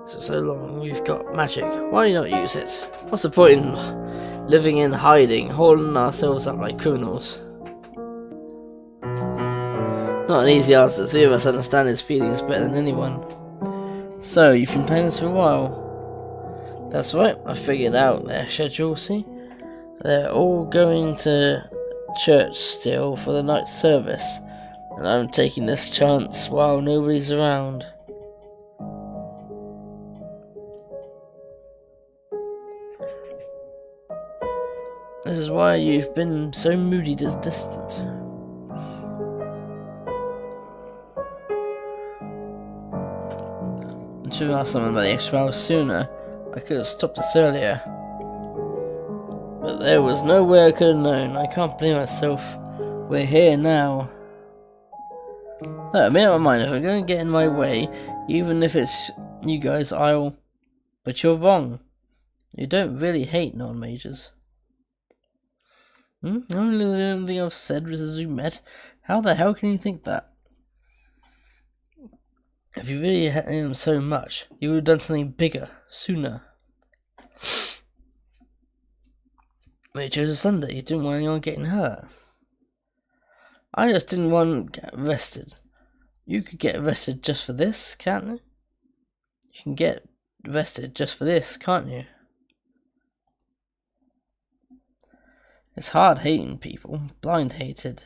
S1: So long we've got magic. Why not use it? What's the point in living in hiding, holding ourselves up like criminals? Not an easy answer. The three of us understand his feelings better than anyone. So, you've been playing this for a while? That's right, I figured out their schedule, see? They're all going to church still for the night service, and I'm taking this chance while nobody's around. This is why you've been so moody and distant. I should have asked someone about the extra hour sooner. I could have stopped this earlier. But there was no way I could have known. I can't blame myself. We're here now. No, I made up my mind. If I'm going to get in my way, even if it's you guys, I'll... But you're wrong. You don't really hate non-majors. I don't know anything I've said since we met. How the hell can you think that? If you really hate him so much, you would have done something bigger, sooner. But you chose a Sunday, you didn't want anyone getting hurt. I just didn't want to get arrested. You could get arrested just for this, can't you? You can get arrested just for this, can't you? It's hard hating people, blind hatred,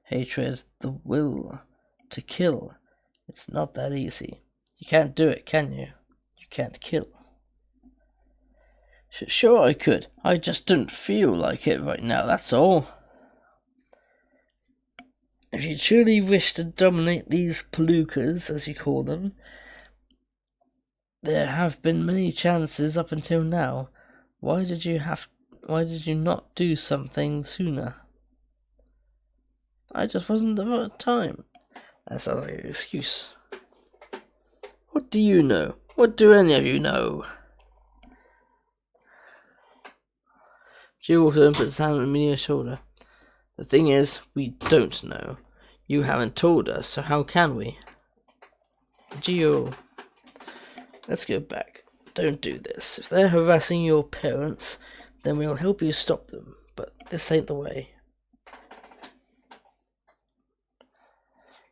S1: the will to kill. It's not that easy. You can't do it, can you? You can't kill. Sure I could. I just don't feel like it right now, that's all. If you truly wish to dominate these palookas, as you call them, there have been many chances up until now. Why did you not do something sooner? I just wasn't the right time. That sounds like an excuse. What do you know? What do any of you know? She walked over and put his hand on Amelia's shoulder. The thing is, we don't know. You haven't told us, so how can we? Gio, let's go back. Don't do this. If they're harassing your parents, then we'll help you stop them. But this ain't the way.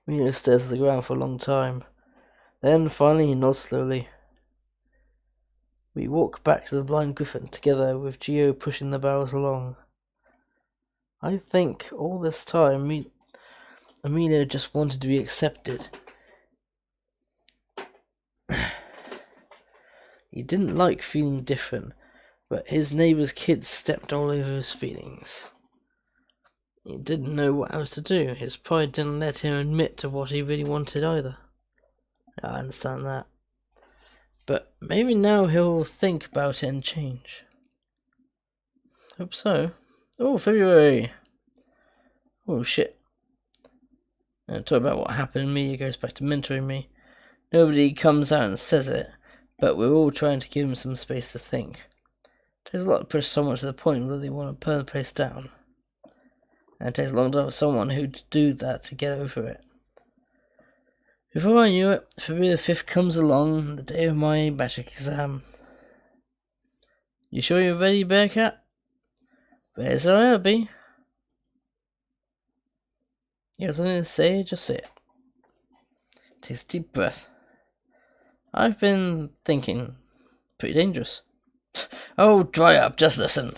S1: Amelia stares at the ground for a long time. Then, finally, he nods slowly. We walk back to the blind Griffin, together with Gio pushing the barrels along. I think all this time, Amelia just wanted to be accepted. He didn't like feeling different, but his neighbour's kids stepped all over his feelings. He didn't know what else to do. His pride didn't let him admit to what he really wanted either. I understand that. But maybe now he'll think about it and change. Hope so. Oh, February. Oh, shit. Talk about what happened to me. It goes back to mentoring me. Nobody comes out and says it, but we're all trying to give him some space to think. It takes a lot to push someone to the point where they want to burn the place down. And it takes a long time for someone who'd do that to get over it. Before I knew it, February the 5th comes along, the day of my magic exam. You sure you're ready, Bearcat? Ready as I'll be. You have something to say? Just say it. Takes a deep breath. I've been thinking. Pretty dangerous. Oh, dry up, just listen.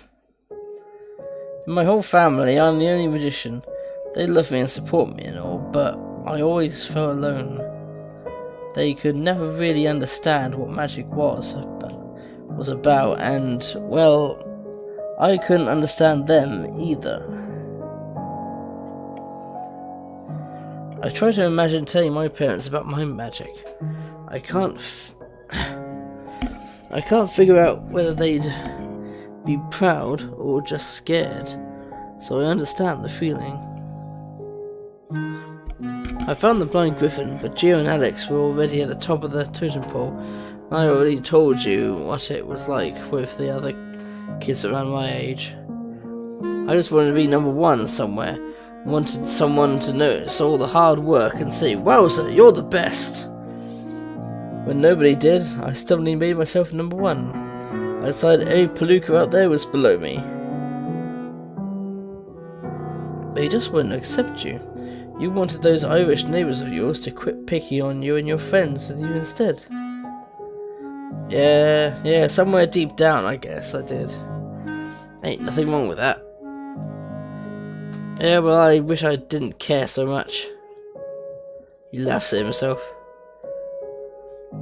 S1: In my whole family, I'm the only magician. They love me and support me and all, but I always felt alone. They could never really understand what magic was about, and, well, I couldn't understand them either. I try to imagine telling my parents about my magic. I can't figure out whether they'd be proud or just scared, so I understand the feeling. I found the blind Griffin, but Gio and Alex were already at the top of the totem pole. I already told you what it was like with the other kids around my age. I just wanted to be number one somewhere. I wanted someone to notice all the hard work and say, "Wowza, you're the best!" When nobody did, I stubbornly made myself number one. I decided every palooka out there was below me. But he just wouldn't accept you. You wanted those Irish neighbours of yours to quit picking on you and your friends with you instead. Yeah, somewhere deep down I guess I did. Ain't nothing wrong with that. Yeah, well, I wish I didn't care so much. He laughs at himself.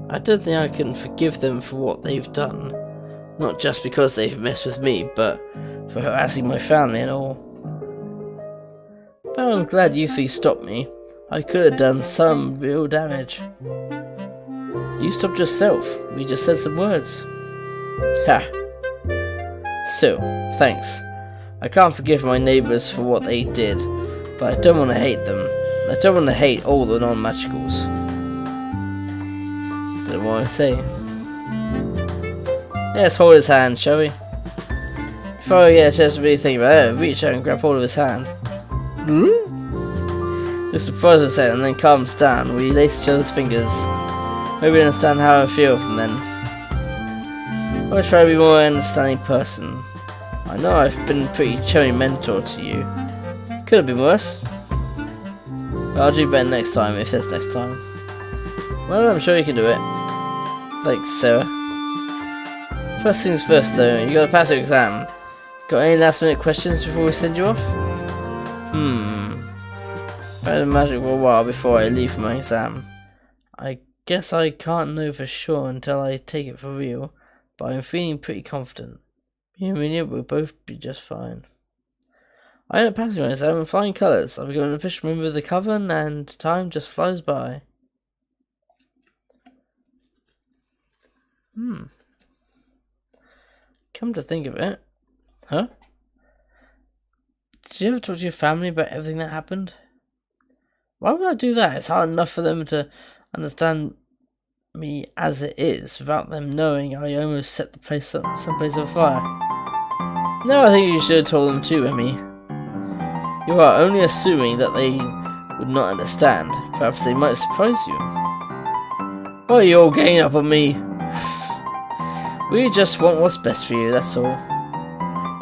S1: I don't think I can forgive them for what they've done. Not just because they've messed with me, but for harassing my family and all. But I'm glad you three stopped me. I could have done some real damage. You stopped yourself. We just said some words. Ha. So, thanks. I can't forgive my neighbours for what they did, but I don't want to hate them. I don't want to hate all the non-magicals. Don't know what I say. Let's hold his hand, shall we? Before I get a chance to really think about it, reach out and grab hold of his hand. Just surprise himself and then calms down. We lace each other's fingers. Maybe understand how I feel from then. I'll try to be a more understanding person. I know I've been a pretty chummy mentor to you. Could have been worse. But I'll do better next time, if there's next time. Well, I'm sure you can do it. Thanks, Sarah. First things first though, you gotta pass your exam. Got any last minute questions before we send you off? Better than magic for a while before I leave for my exam. I guess I can't know for sure until I take it for real, but I'm feeling pretty confident. Me and Amelia will both be just fine. I end up passing my exam in flying colours. I'll be going to official member of the Coven, and time just flies by. Come to think of it. Huh? Did you ever talk to your family about everything that happened? Why would I do that? It's hard enough for them to understand me as it is without them knowing I almost set the place up, someplace on fire. No, I think you should have told them too, Emmy. You are only assuming that they would not understand. Perhaps they might surprise you. Why are you all ganging up on me? We just want what's best for you, that's all.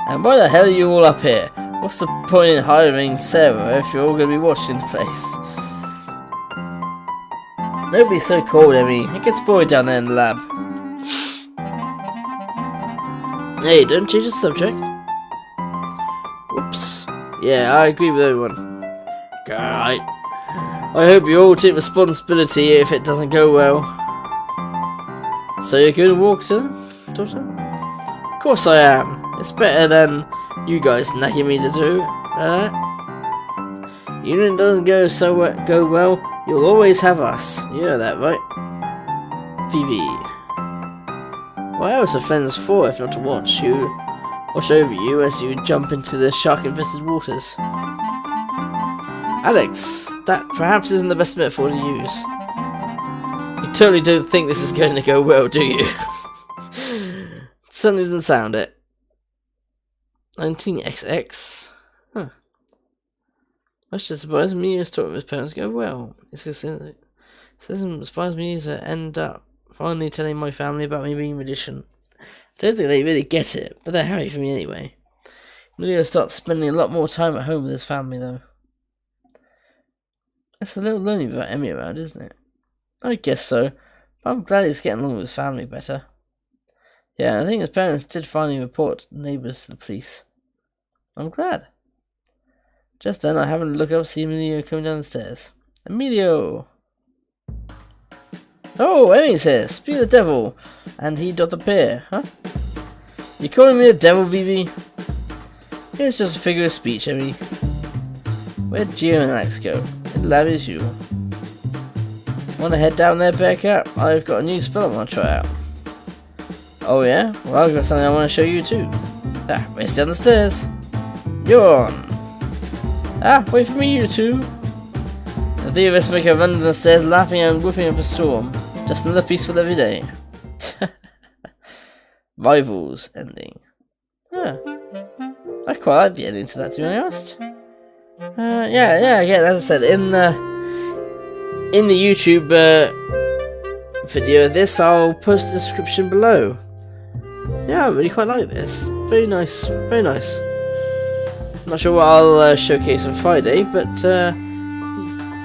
S1: And why the hell are you all up here? What's the point in hiring Sarah if you're all going to be watching the place? Don't be so cold, Emmy. It gets boring down there in the lab. Hey, don't change the subject. Whoops. Yeah, I agree with everyone. Alright. I hope you all take responsibility if it doesn't go well. So you're going to walk to them, daughter? Of course I am. It's better than you guys nagging me to do. Even if it doesn't go well, you'll always have us. You know that, right? Vivi. What else are friends for if not to watch over you as you jump into the shark-infested waters? Alex, that perhaps isn't the best metaphor to use. You totally don't think this is going to go well, do you? Certainly doesn't sound it. 19XX? Huh. Much to surprise me, his talk with his parents go well. It doesn't surprise me to end up finally telling my family about me being a magician. I don't think they really get it, but they're happy for me anyway. I'm going to start spending a lot more time at home with his family, though. It's a little lonely without Emmy around, isn't it? I guess so, but I'm glad he's getting along with his family better. Yeah, I think his parents did finally report the neighbours to the police. I'm glad. Just then, I happened to look up, see Emilio coming down the stairs. Emilio! Oh, Emmy's here! Speak of the devil! And he doth appear, huh? You calling me a devil, Vivi? It's just a figure of speech, Emmy. Where'd Gio and Alex go? In the lab as usual. Wanna head down there, Bearcat? I've got a new spell I wanna try out. Oh yeah? Well, I've got something I wanna show you too. Ah, race down the stairs. You're on. Ah, wait for me, you two. The three of us make a run down the stairs, laughing and whipping up a storm. Just another peaceful every day. Rivals ending. Yeah. I quite like the ending to that, to be honest. Yeah, again, as I said, in the YouTube video of this, I'll post the description below. Yeah, I really quite like this. Very nice, very nice. Not sure what I'll showcase on Friday, but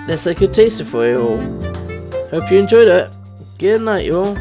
S1: that's a good taster for you all. Hope you enjoyed it. Good night, you all.